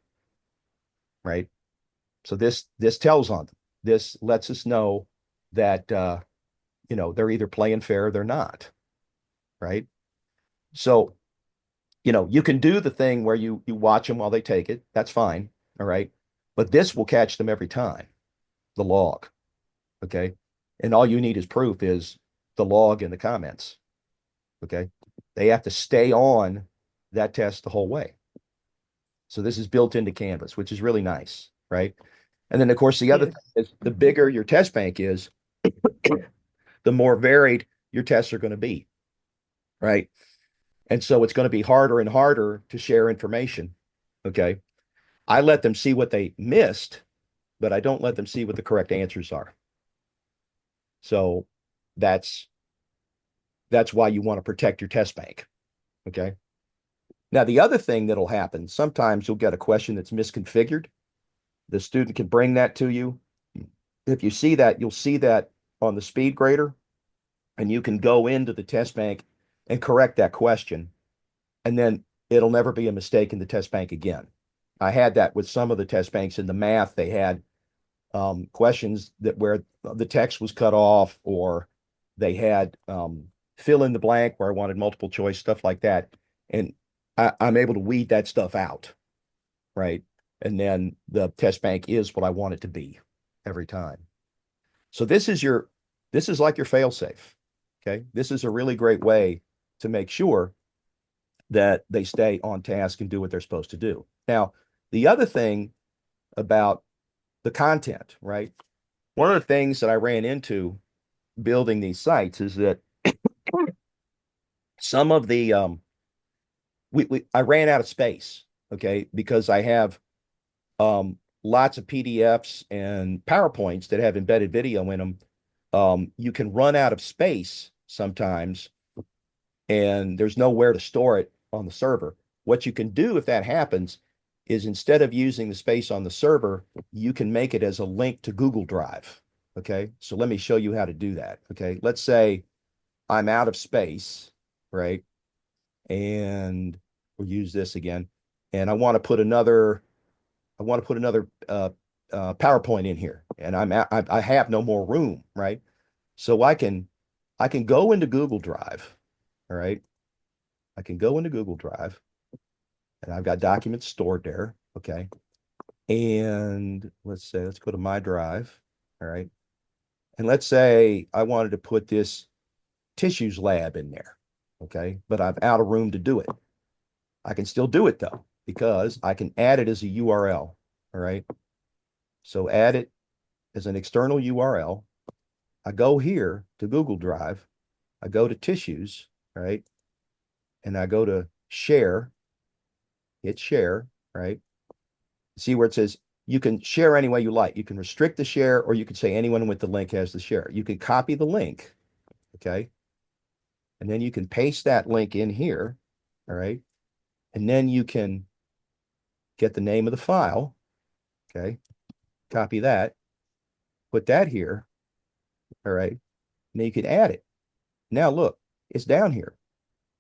right? So this tells on them. This lets us know that they're either playing fair or they're not, right? So you can do the thing where you watch them while they take it. That's fine. All right. But this will catch them every time, the log. Okay. And all you need as proof is the log in the comments. Okay. They have to stay on that test the whole way. So this is built into Canvas, which is really nice. Right. And then, of course, the other thing Yes. is the bigger your test bank is, the more varied your tests are going to be. Right. And so it's going to be harder and harder to share information. Okay. I let them see what they missed, but I don't let them see what the correct answers are. So that's why you want to protect your test bank. Okay. Now, the other thing that'll happen, sometimes you'll get a question that's misconfigured. The student can bring that to you. If you see that, you'll see that on the speed grader, and you can go into the test bank and correct that question. And then it'll never be a mistake in the test bank again. I had that with some of the test banks in the math. They had questions that where the text was cut off, or they had fill in the blank where I wanted multiple choice, stuff like that. And I'm able to weed that stuff out, right? And then the test bank is what I want it to be every time. So this is like your fail safe. Okay. This is a really great way to make sure that they stay on task and do what they're supposed to do. Now, the other thing about the content, right? One of the things that I ran into building these sites is that some of the I ran out of space, okay, because I have lots of PDFs and PowerPoints that have embedded video in them. You can run out of space sometimes, and there's nowhere to store it on the server. What you can do if that happens is, instead of using the space on the server, you can make it as a link to Google Drive. Okay. So let me show you how to do that. Okay. Let's say I'm out of space, right? And we'll use this again. And I want to put another PowerPoint in here, and I have no more room, right? So I can go into Google Drive. All right. I can go into Google Drive, and I've got documents stored there. Okay. And let's go to my drive. All right. And let's say I wanted to put this tissues lab in there. Okay. But I'm out of room to do it. I can still do it though, because I can add it as a URL. All right. So add it as an external URL. I go here to Google Drive. I go to tissues. Right. And I go to share, hit share. Right. See where it says you can share any way you like. You can restrict the share, or you can say anyone with the link has the share. You can copy the link. Okay. And then you can paste that link in here. All right. And then you can get the name of the file. Okay. Copy that, put that here. All right. And then you can add it. Now look, it's down here,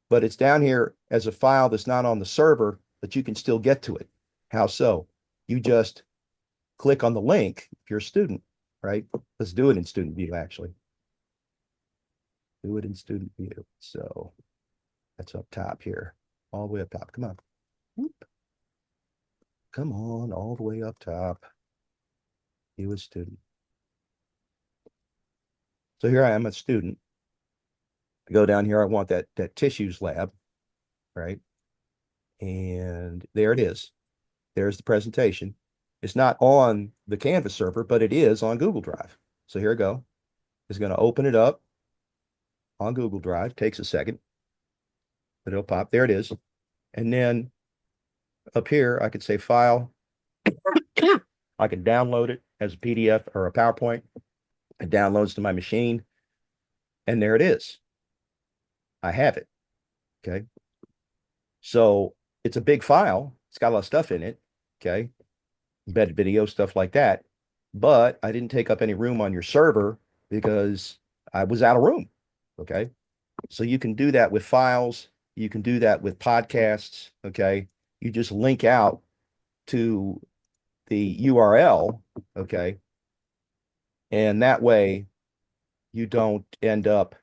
but it's down here as a file that's not on the server, but you can still get to it. How so? You just click on the link if you're a student, right? Let's do it in student view, actually. Do it in student view. So that's up top here, all the way up top. Come on. Whoop. Come on, all the way up top. You a student. So here I am, a student. I go down here, I want that tissues lab, right? And there it is. There's the presentation. It's not on the Canvas server, but it is on Google Drive. So here I go. It's going to open it up on Google Drive. Takes a second, but it'll pop. There it is. And then up here, I could say file. I can download it as a PDF or a PowerPoint. It downloads to my machine. And there it is. I have it. Okay. So it's a big file. It's got a lot of stuff in it. Okay. Embedded video, stuff like that. But I didn't take up any room on your server because I was out of room. Okay. So you can do that with files. You can do that with podcasts. Okay. You just link out to the URL. Okay. And that way you don't end up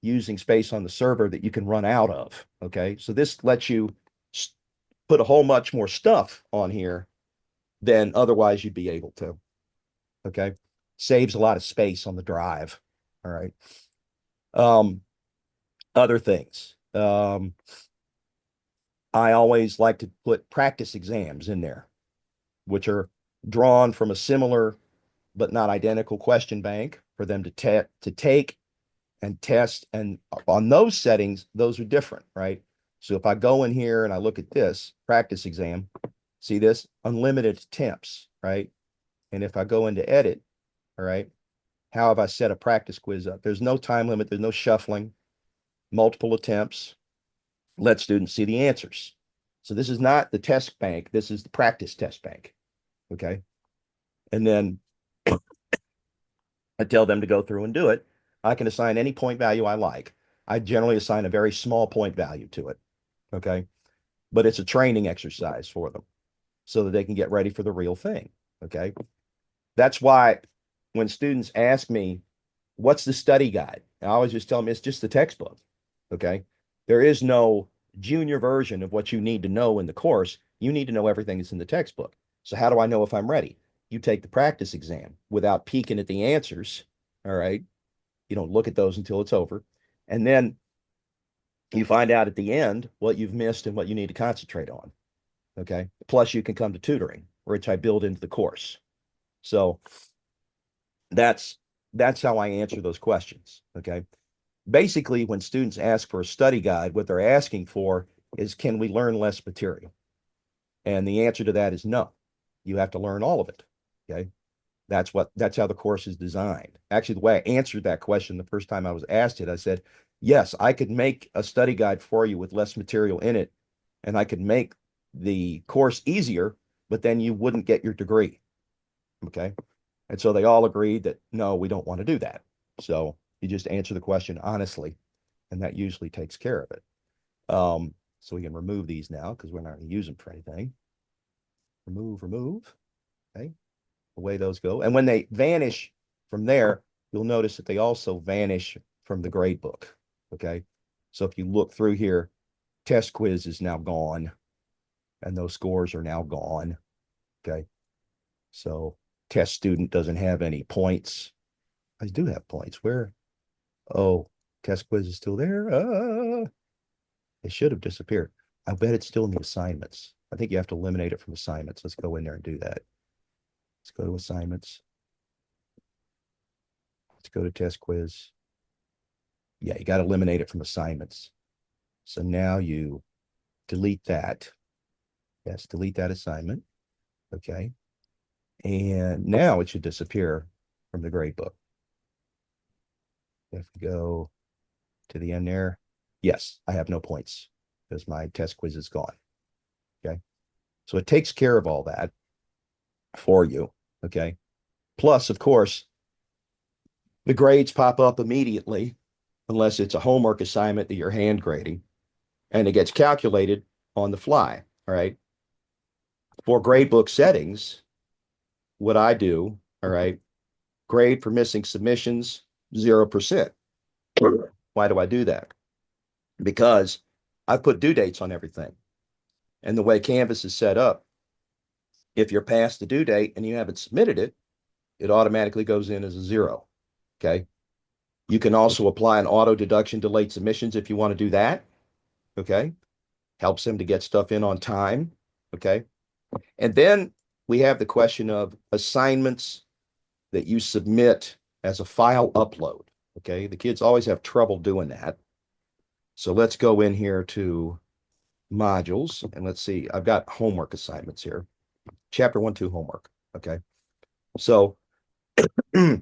using space on the server that you can run out of. Okay. So this lets you put a whole much more stuff on here than otherwise you'd be able to. Okay. Saves a lot of space on the drive. All right. Other things. I always like to put practice exams in there, which are drawn from a similar but not identical question bank for them to take and test. And on those settings, those are different, right? So if I go in here and I look at this practice exam, see this unlimited attempts, right? And if I go into edit, all right, how have I set a practice quiz up? There's no time limit. There's no shuffling, multiple attempts. Let students see the answers. So this is not the test bank. This is the practice test bank. Okay. And then I tell them to go through and do it. I can assign any point value I like. I generally assign a very small point value to it. Okay. But it's a training exercise for them so that they can get ready for the real thing. Okay. That's why when students ask me, what's the study guide? I always just tell them it's just the textbook. Okay. There is no junior version of what you need to know in the course. You need to know everything that's in the textbook. So how do I know if I'm ready? You take the practice exam without peeking at the answers. All right. You don't look at those until it's over. And then you find out at the end what you've missed and what you need to concentrate on. Okay. Plus, you can come to tutoring, which I build into the course. So that's how I answer those questions. Okay. Basically, when students ask for a study guide, what they're asking for is, can we learn less material? And the answer to that is no. You have to learn all of it. Okay. That's how the course is designed. Actually, the way I answered that question the first time I was asked it, I said, yes, I could make a study guide for you with less material in it, and I could make the course easier, but then you wouldn't get your degree. Okay. And so they all agreed that no, we don't want to do that. So you just answer the question honestly, and that usually takes care of it. So we can remove these now because we're not going to use them for anything. Remove. Okay. Away those go. And when they vanish from there, you'll notice that they also vanish from the grade book. Okay. So if you look through here, test quiz is now gone, and those scores are now gone. Okay. So test student doesn't have any points. I do have points. Where? Oh, test quiz is still there. It should have disappeared. I bet it's still in the assignments. I think you have to eliminate it from assignments. Let's go in there and do that. Let's go to assignments. Let's go to test quiz. Yeah, you got to eliminate it from assignments. So now you delete that. Yes, delete that assignment. Okay. And now it should disappear from the grade book. If we go to the end there, yes, I have no points. because my test quiz is gone. Okay. So it takes care of all that for you. Okay. Plus, of course, the grades pop up immediately unless it's a homework assignment that you're hand grading, and it gets calculated on the fly. All right. For gradebook settings, what I do, all right, grade for missing submissions, 0%. Why do I do that? Because I've put due dates on everything. And the way Canvas is set up, if you're past the due date and you haven't submitted it, it automatically goes in as a 0. Okay. You can also apply an auto deduction to late submissions if you want to do that. Okay. Helps them to get stuff in on time. Okay. And then we have the question of assignments that you submit as a file upload. Okay. The kids always have trouble doing that. So let's go in here to modules and let's see. I've got homework assignments here. Chapter 1, 2 homework. Okay. So the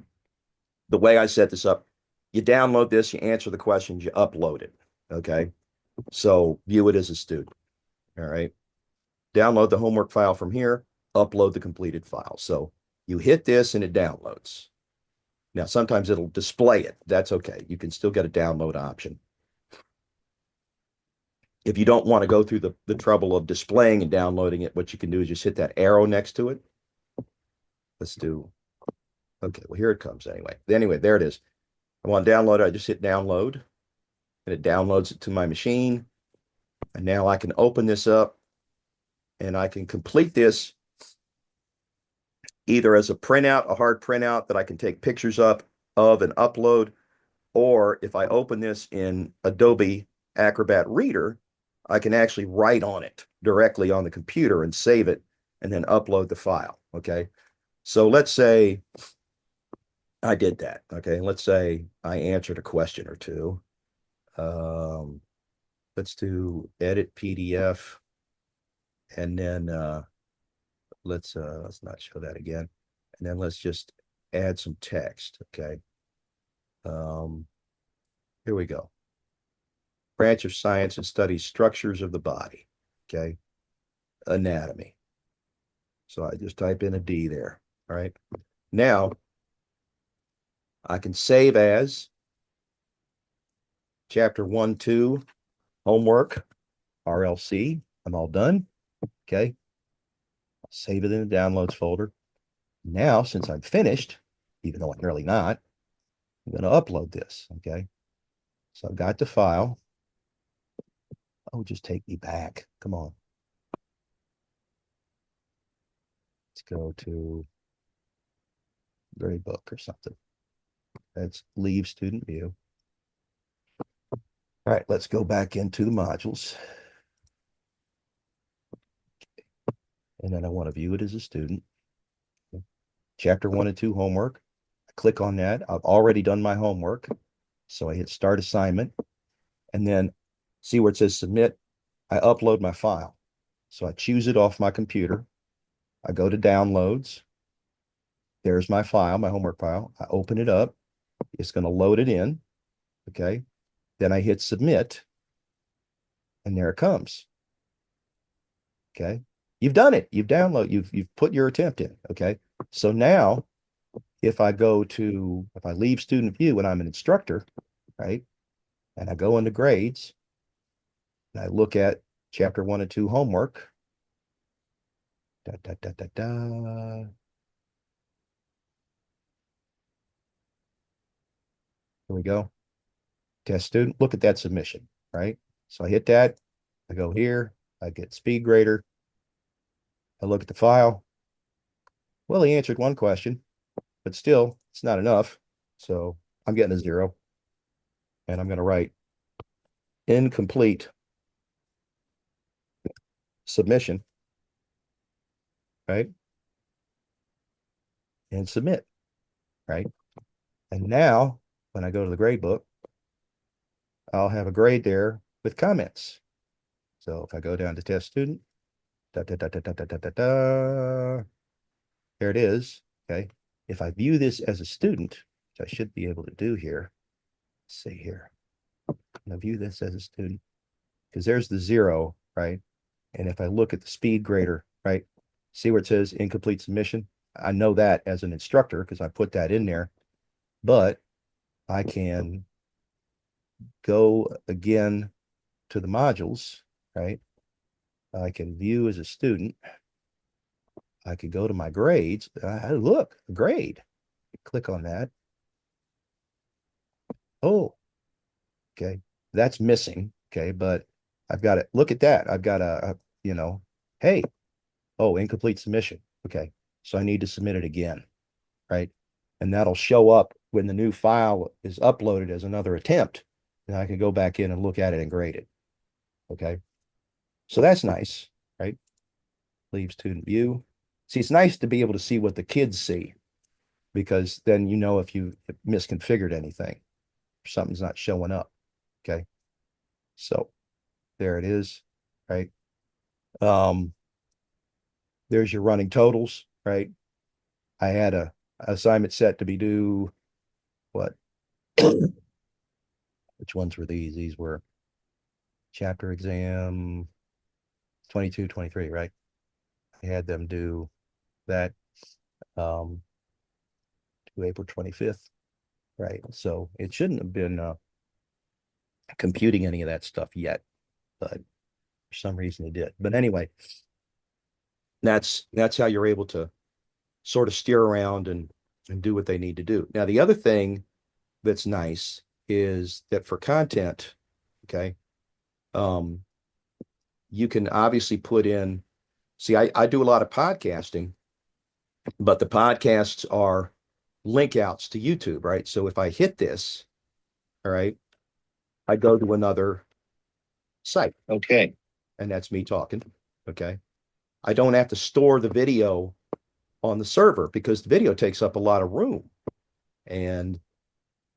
way I set this up, you download this, you answer the questions, you upload it. Okay. So view it as a student. All right. Download the homework file from here, upload the completed file. So you hit this and it downloads. Now, sometimes it'll display it. That's okay. You can still get a download option. If you don't want to go through the trouble of displaying and downloading it, what you can do is just hit that arrow next to it. Let's do, okay, well, here it comes anyway. Anyway, there it is. I want to download it. I just hit download and it downloads it to my machine. And now I can open this up and I can complete this either as a printout, a hard printout that I can take pictures of and upload, or if I open this in Adobe Acrobat Reader, I can actually write on it directly on the computer and save it and then upload the file. Okay. So let's say I did that. Okay. Let's say I answered a question or two. Let's do edit PDF and then let's not show that again. And then let's just add some text. Okay. Here we go. Branch of science and studies structures of the body. Okay. Anatomy. So I just type in a D there. All right. Now I can save as chapter 1, 2 homework, RLC. I'm all done. Okay. I'll save it in the downloads folder. Now, since I'm finished, even though I'm really not, I'm going to upload this. Okay. So I've got the file. Oh, just take me back. Come on. Let's go to gradebook or something. Let's leave student view. All right, let's go back into the modules. And then I want to view it as a student. Chapter 1 and 2 homework. I click on that. I've already done my homework. So I hit start assignment. And then see where it says submit. I upload my file. So I choose it off my computer. I go to downloads. There's my file, my homework file. I open it up. It's going to load it in. Okay. Then I hit submit. And there it comes. Okay. You've done it. You've put your attempt in. Okay. So now if I leave student view and I'm an instructor, right? And I go into grades and I look at chapter 1 and 2 homework. Da, da, da, da, da. Here we go. Test student. Look at that submission, right? So I hit that. I go here. I get speed grader. I look at the file. Well, he answered one question, but still, it's not enough. So I'm getting a 0. And I'm going to write incomplete submission, right? And submit, right? And now when I go to the grade book, I'll have a grade there with comments. So if I go down to test student, da, da, da, da, da, da, da, da, da, there it is. Okay. If I view this as a student, which I should be able to do here, let's see here. I view this as a student. because there's the 0, right? And if I look at the speed grader, right, see where it says incomplete submission? I know that as an instructor because I put that in there, but I can go again to the modules, right? I can view as a student. I could go to my grades. Look, a grade. Click on that. Oh, okay. That's missing. Okay. But I've got it. Look at that. I've got hey, oh, incomplete submission. Okay. So I need to submit it again. Right. And that'll show up when the new file is uploaded as another attempt. And I can go back in and look at it and grade it. Okay. So that's nice. Right. Leave student view. See, it's nice to be able to see what the kids see because then you know if you misconfigured anything, something's not showing up. Okay. So there it is. Right. Um, there's your running totals, right? I had a assignment set to be due what? Which ones were these? These were chapter exam 22, 23, right? I had them do that to April 25th, right? So it shouldn't have been computing any of that stuff yet, but for some reason it did. But anyway, that's how you're able to sort of steer around and do what they need to do. Now, the other thing that's nice is that for content, okay, you can obviously put in, see, I do a lot of podcasting, but the podcasts are link outs to YouTube, right? So if I hit this, all right, I go to another site. Okay. And that's me talking. Okay. I don't have to store the video on the server because the video takes up a lot of room. And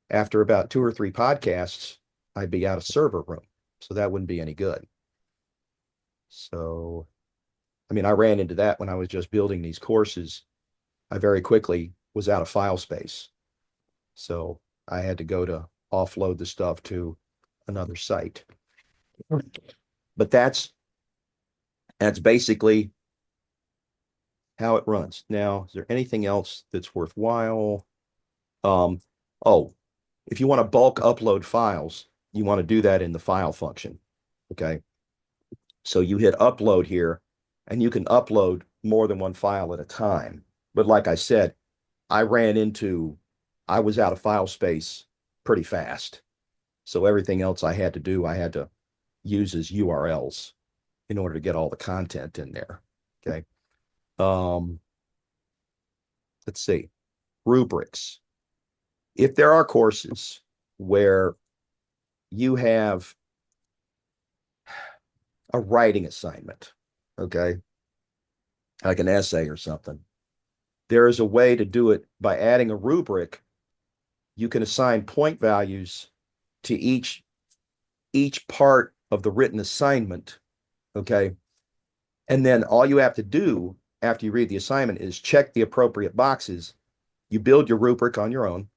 after about 2 or 3 podcasts, I'd be out of server room. So that wouldn't be any good. So, I mean, I ran into that when I was just building these courses. I very quickly was out of file space. So I had to go to offload the stuff to another site. But that's basically how it runs. Now, is there anything else that's worthwhile? Oh, if you want to bulk upload files, you want to do that in the file function. Okay. So you hit upload here and you can upload more than one file at a time. But like I said, I was out of file space pretty fast. So everything else I had to do, I had to use as URLs in order to get all the content in there. Okay. Let's see, rubrics. If there are courses where you have a writing assignment, okay, like an essay or something, there is a way to do it by adding a rubric. You can assign point values to each part of the written assignment, okay? And then all you have to do after you read the assignment is check the appropriate boxes. You build your rubric on your own,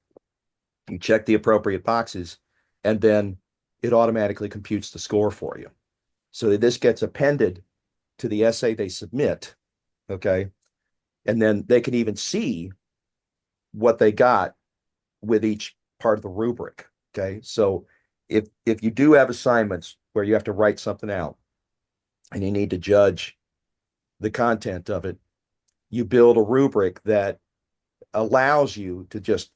you check the appropriate boxes, and then it automatically computes the score for you. So that this gets appended to the essay they submit, okay? And then they can even see what they got with each part of the rubric, okay? So if you do have assignments where you have to write something out and you need to judge the content of it, you build a rubric that allows you to just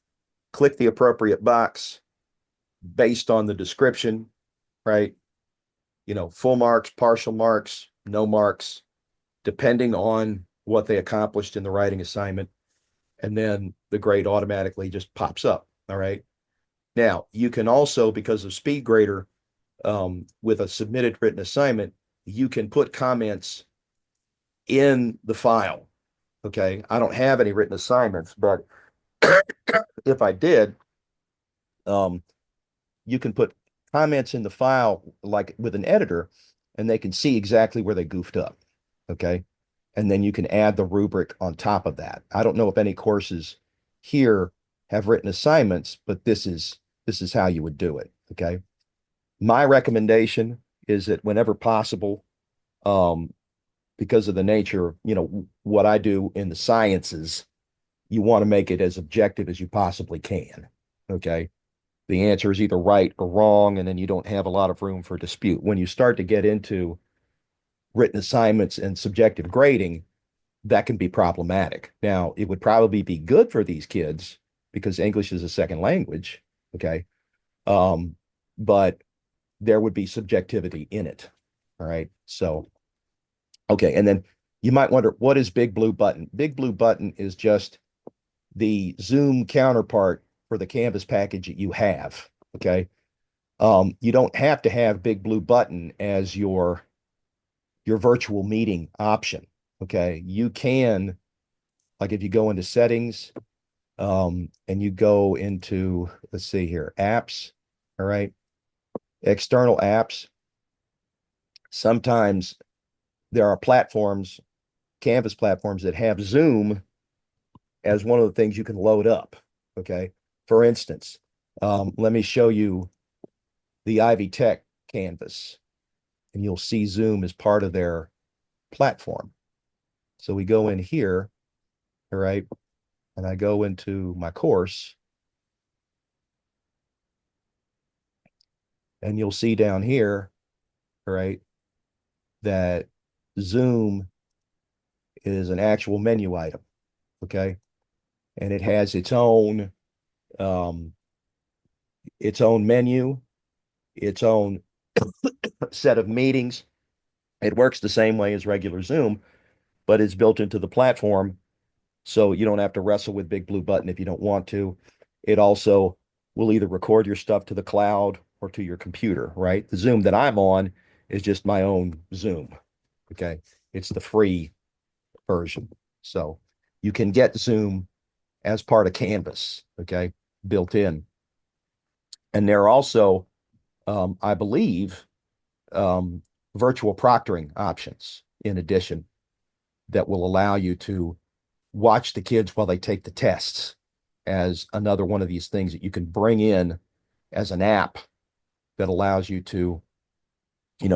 click the appropriate box based on the description, right? You know, full marks, partial marks, no marks, depending on what they accomplished in the writing assignment. And then the grade automatically just pops up. All right. Now, you can also, because of SpeedGrader, with a submitted written assignment, you can put comments in the file. Okay. I don't have any written assignments, but if I did, you can put comments in the file like with an editor, and they can see exactly where they goofed up. Okay. And then you can add the rubric on top of that. I don't know if any courses here have written assignments, but this is how you would do it. Okay. My recommendation is that whenever possible, um, because of the nature of, what I do in the sciences, you want to make it as objective as you possibly can. Okay. The answer is either right or wrong, and then you don't have a lot of room for dispute. When you start to get into written assignments and subjective grading, that can be problematic. Now, it would probably be good for these kids because English is a second language. Okay. Um, but there would be subjectivity in it. All right. So, okay. And then you might wonder, what is Big Blue Button? Big Blue Button is just the Zoom counterpart for the Canvas package that you have. Okay. You don't have to have Big Blue Button as your virtual meeting option. Okay. You can, like if you go into settings, and you go into, let's see here, apps. All right. External apps. Sometimes there are platforms, Canvas platforms that have Zoom as one of the things you can load up. Okay. For instance, let me show you the Ivy Tech Canvas, and you'll see Zoom as part of their platform. So we go in here, all right, and I go into my course, and you'll see down here, all right, that Zoom is an actual menu item, okay, and it has um, its own menu, its own set of meetings. It works the same way as regular Zoom, but it's built into the platform, so you don't have to wrestle with Big Blue Button if you don't want to. It also will either record your stuff to the cloud or to your computer, right? The Zoom that I'm on is just my own Zoom. Okay. It's the free version. So you can get Zoom as part of Canvas, okay, built in. And there are also, I believe, um, virtual proctoring options in addition that will allow you to watch the kids while they take the tests as another one of these things that you can bring in as an app that allows you to,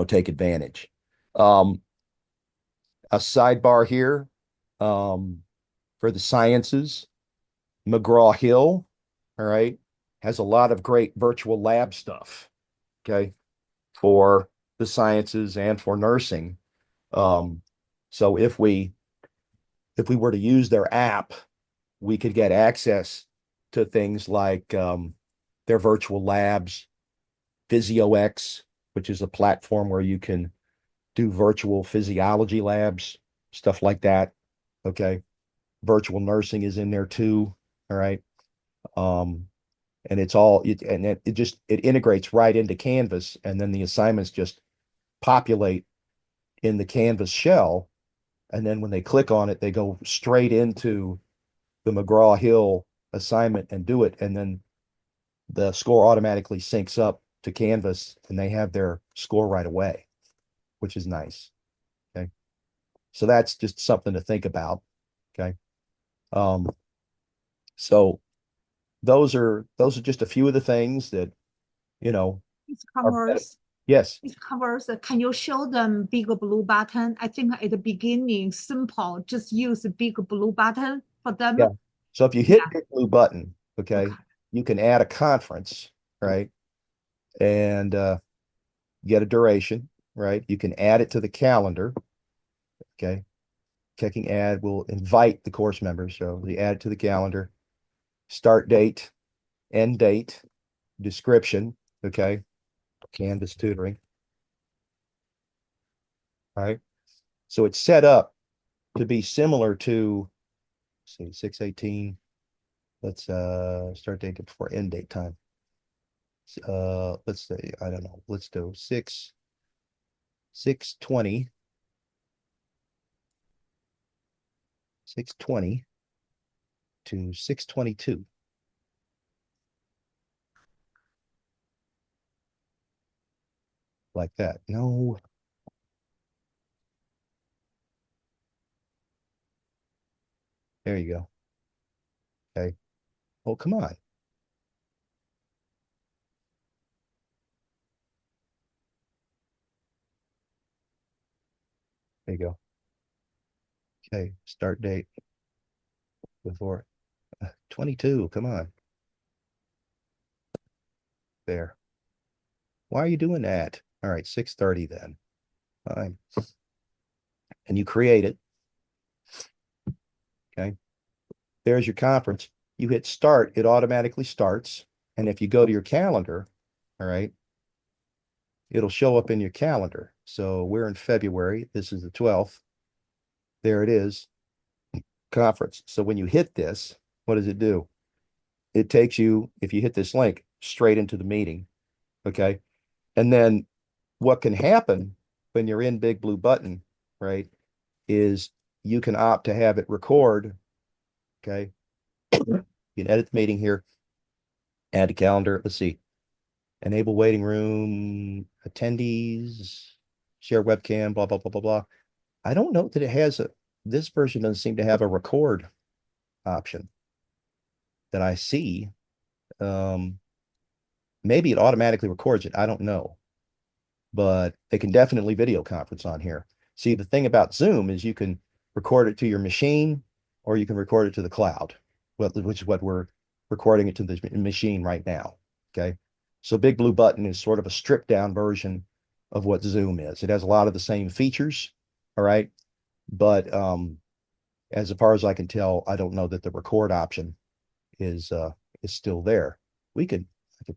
take advantage. Um, a sidebar here, um, for the sciences, McGraw-Hill, all right, has a lot of great virtual lab stuff, okay, for the sciences and for nursing. Um, so if we were to use their app, we could get access to things like their virtual labs, PhysioX, which is a platform where you can do virtual physiology labs, stuff like that. Okay. Virtual nursing is in there too. All right. Um, and it integrates right into Canvas, and then the assignments just populate in the Canvas shell. And then when they click on it, they go straight into the McGraw-Hill assignment and do it. And then the score automatically syncs up to Canvas and they have their score right away, which is nice. Okay. So that's just something to think about. Okay. Um, so those are just a few of the things that, you know, It are better. covers, Yes. it covers, can you show them big blue button? I think at the beginning, simple, just use the big blue button for Yeah. them. So if you Yeah, hit Big Blue Button, okay, okay. you can add a conference, right? And get a duration, right? You can add it to the calendar. Okay. Checking add will invite the course members. So we add it to the calendar, start date, end date, description. Okay. Canvas tutoring. All right. So it's set up to be similar to, let's see, 618. Let's start date before end date time. Let's say, I don't know, let's do 620, 620 to 622, like that. No, there you go. Okay. Oh, come on. There you go. Okay, start date before 22. Come on. There. Why are you doing that? All right, 6:30 then. Fine. And you create it. Okay. There's your conference. You hit start, it automatically starts. And if you go to your calendar, all right, it'll show up in your calendar. So we're in February. This is the 12th. There it is, conference. So when you hit this, what does it do? It takes you, if you hit this link, straight into the meeting. Okay. And then what can happen when you're in Big Blue Button, right, is you can opt to have it record. Okay. You can edit the meeting here, add a calendar. Let's see. Enable waiting room, attendees, share webcam, blah, blah, blah, blah, blah. I don't know that it has this version doesn't seem to have a record option that I see. Maybe it automatically records it. I don't know, but they can definitely video conference on here. See, the thing about Zoom is you can record it to your machine or you can record it to the cloud, which is what we're recording it to the machine right now. Okay. So Big Blue Button is sort of a stripped down version of what Zoom is. It has a lot of the same features. All right. But as far as I can tell, I don't know that the record option is still there. I could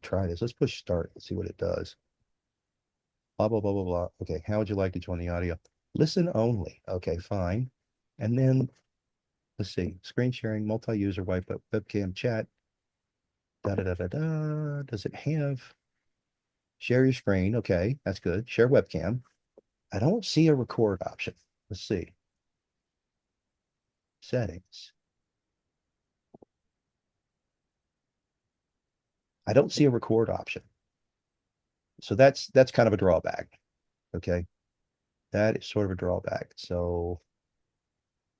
try this. Let's push start and see what it does. Blah, blah, blah, blah, blah. Okay, how would you like to join the audio? Listen only. Okay, fine. And then let's see, screen sharing, multi-user, webcam chat. Da da da da da. Does it have share your screen? Okay, that's good. Share webcam. I don't see a record option. Let's see. Settings. I don't see a record option. So that's kind of a drawback. Okay. That is sort of a drawback. So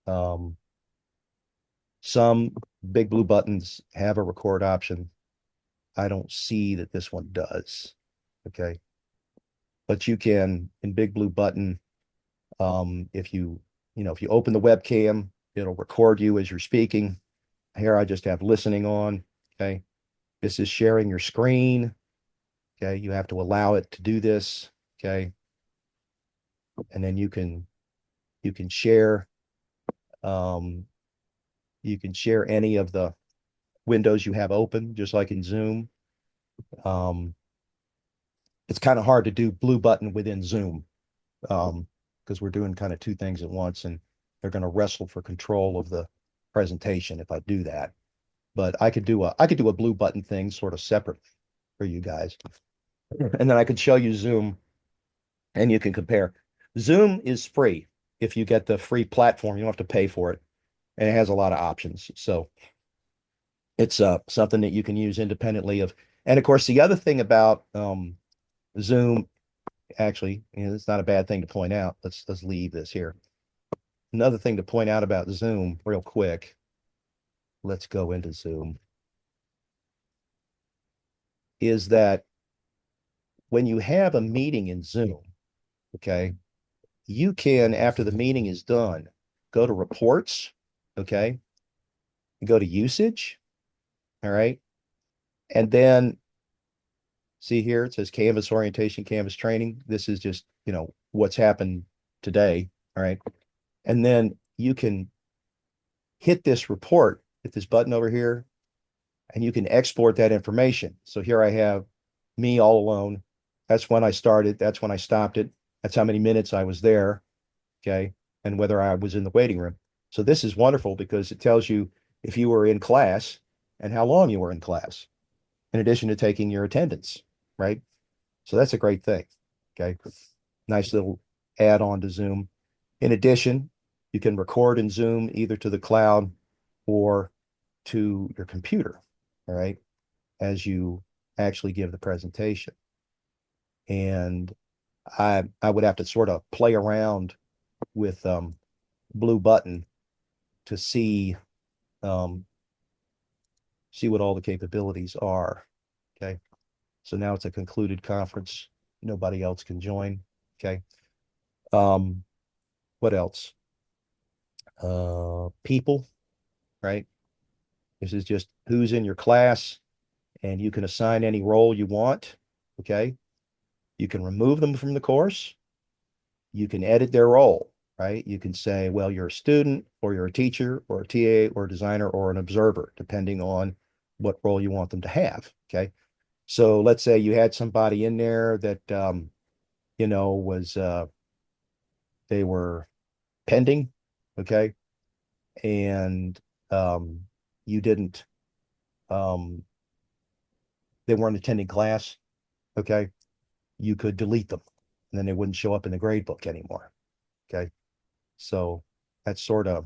um some Big Blue Buttons have a record option. I don't see that this one does. Okay. But you can in Big Blue Button, if if you open the webcam, it'll record you as you're speaking. Here I just have listening on. Okay. This is sharing your screen. Okay. You have to allow it to do this. Okay. And then you can share um you can share any of the windows you have open, just like in Zoom. It's kind of hard to do Blue Button within Zoom because we're doing kind of two things at once, and they're going to wrestle for control of the presentation if I do that. But I could do a Blue Button thing sort of separately for you guys, and then I could show you Zoom, and you can compare. Zoom is free if you get the free platform; you don't have to pay for it, and it has a lot of options. So it's something that you can use independently of. And of course, the other thing about Zoom, actually, it's not a bad thing to point out. Let's leave this here. Another thing to point out about Zoom, real quick. Let's go into Zoom. Is that when you have a meeting in Zoom, okay, you can, after the meeting is done, go to reports, okay, and go to usage, all right, and then see here, it says Canvas orientation, Canvas training. This is just, what's happened today. All right. And then you can hit this report, hit this button over here, and you can export that information. So here I have me all alone. That's when I started. That's when I stopped it. That's how many minutes I was there. Okay. And whether I was in the waiting room. So this is wonderful because it tells you if you were in class and how long you were in class, in addition to taking your attendance, right? So that's a great thing. Okay. Nice little add-on to Zoom. In addition, you can record in Zoom either to the cloud or to your computer, all right, as you actually give the presentation. And I would have to sort of play around with Blue Button to um, see what all the capabilities are. Okay. So now it's a concluded conference. Nobody else can join. Okay. What else? People, right? This is just who's in your class, and you can assign any role you want. Okay. You can remove them from the course. You can edit their role, right? You can say, well, you're a student, or you're a teacher, or a TA, or a designer, or an observer, depending on what role you want them to have. Okay. So let's say you had somebody in there that, was, they were pending. Okay. And you didn't, um, they weren't attending class. Okay. You could delete them and then they wouldn't show up in the grade book anymore. Okay. So that's sort of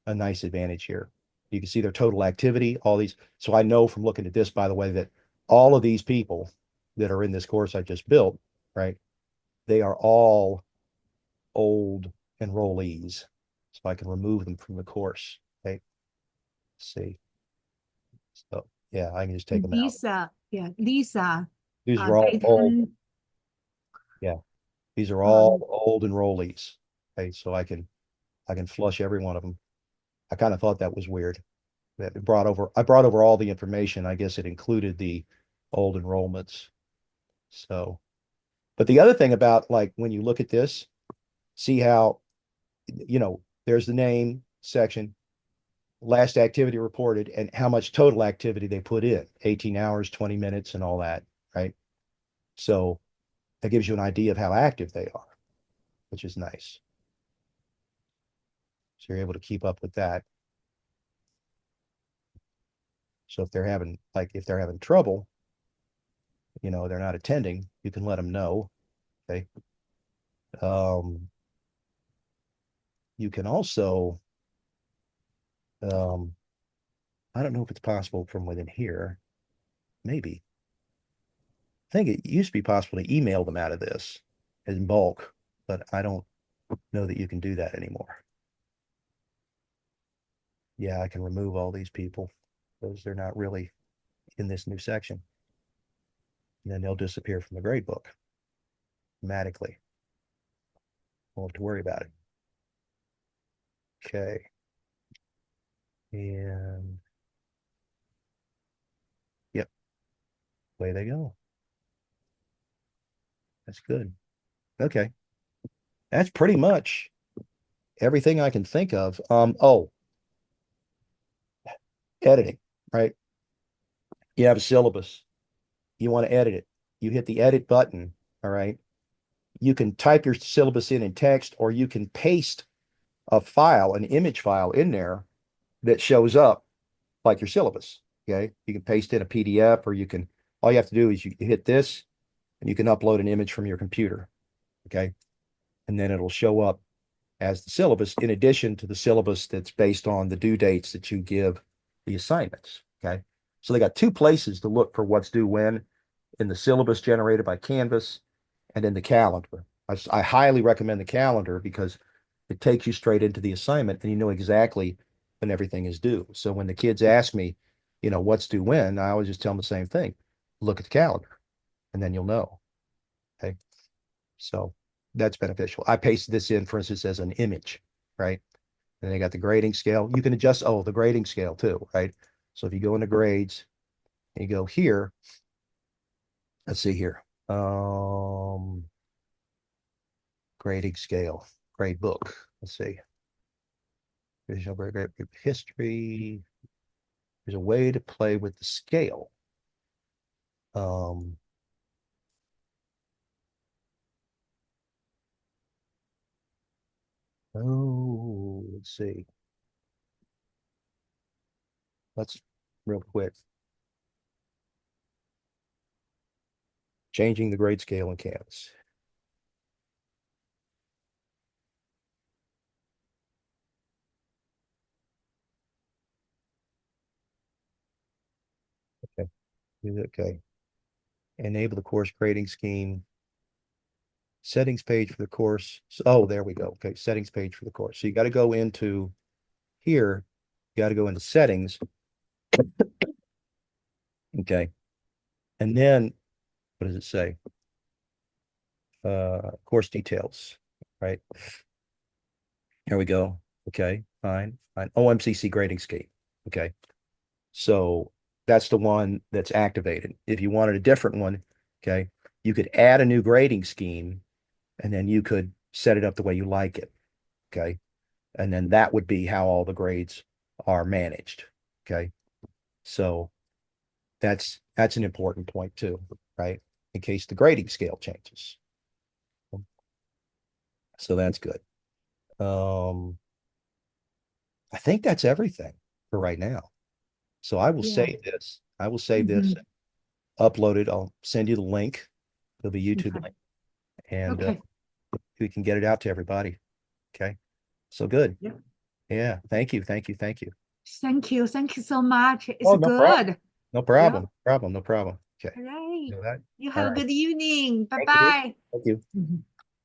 a nice advantage here. You can see their total activity, all these. So I know from looking at this, by the way, that all of these people that are in this course I just built, right, they are all old enrollees. So I can remove them from the course. Okay. Let's see. So yeah, I can just take them out. Lisa, These are all they old. can, Yeah. These are all um, old enrollees. Okay. So I can flush every one of them. I kind of thought that was weird. I brought over all the information. I guess it included the old enrollments. So, but the other thing about like when you look at this, see how, there's the name section, last activity reported, and how much total activity they put in, 18 hours, 20 minutes, and all that, right? So that gives you an idea of how active they are, which is nice. So you're able to keep up with that. So if they're having trouble, they're not attending, you can let them know. Okay. Um, you can also, um, I don't know if it's possible from within here. Maybe. I think it used to be possible to email them out of this in bulk, but I don't know that you can do that anymore. Yeah, I can remove all these people because they're not really in this new section. And then they'll disappear from the grade book automatically. Won't have to worry about it. Okay. And yep, away they go. That's good. Okay. That's pretty much everything I can think of. Editing, right? You have a syllabus. You want to edit it. You hit the edit button. All right. You can type your syllabus in text, or you can paste a file, an image file in there that shows up like your syllabus. Okay. You can paste in a PDF, or all you have to do is you hit this and you can upload an image from your computer. Okay. And then it'll show up as the syllabus in addition to the syllabus that's based on the due dates that you give the assignments. Okay. So they got two places to look for what's due when: in the syllabus generated by Canvas and in the calendar. I highly recommend the calendar because it takes you straight into the assignment and you know exactly when everything is due. So when the kids ask me, what's due when, I always just tell them the same thing. Look at the calendar and then you'll know. Okay. So that's beneficial. I pasted this in, for instance, as an image, right? And they got the grading scale. You can adjust, the grading scale too, right? So if you go into grades and you go here, let's see here. Grading scale, grade book. Let's see. Visual grade history. There's a way to play with the scale. Um, let's see. Let's real quick. Changing the grade scale in Canvas. Okay. Okay. Enable the course grading scheme. Settings page for the course. There we go. Okay. Settings page for the course. So you got to go into here. You got to go into settings. Okay. And then what does it say? Course details, right? Here we go. Okay, fine, fine. OMCC grading scheme. Okay. So that's the one that's activated. If you wanted a different one, okay, you could add a new grading scheme and then you could set it up the way you like it. Okay. And then that would be how all the grades are managed. Okay. So that's an important point too, right? In case the grading scale changes. So that's good. Um, I think that's everything for right now. So I will Yeah. save this. I will save this, Mhm. upload it. I'll send you the link. There'll be YouTube Okay. link, and Okay. we can get it out to everybody. Okay. So good. Yeah. Yeah. Thank you. Thank you. Thank you. Thank you. Thank you so much. It's Oh, no problem. good. No Yeah. problem. Problem. No problem. Okay. All right. You know that. You All have a right. good evening. Bye Thank you. bye. Thank you. Mhm.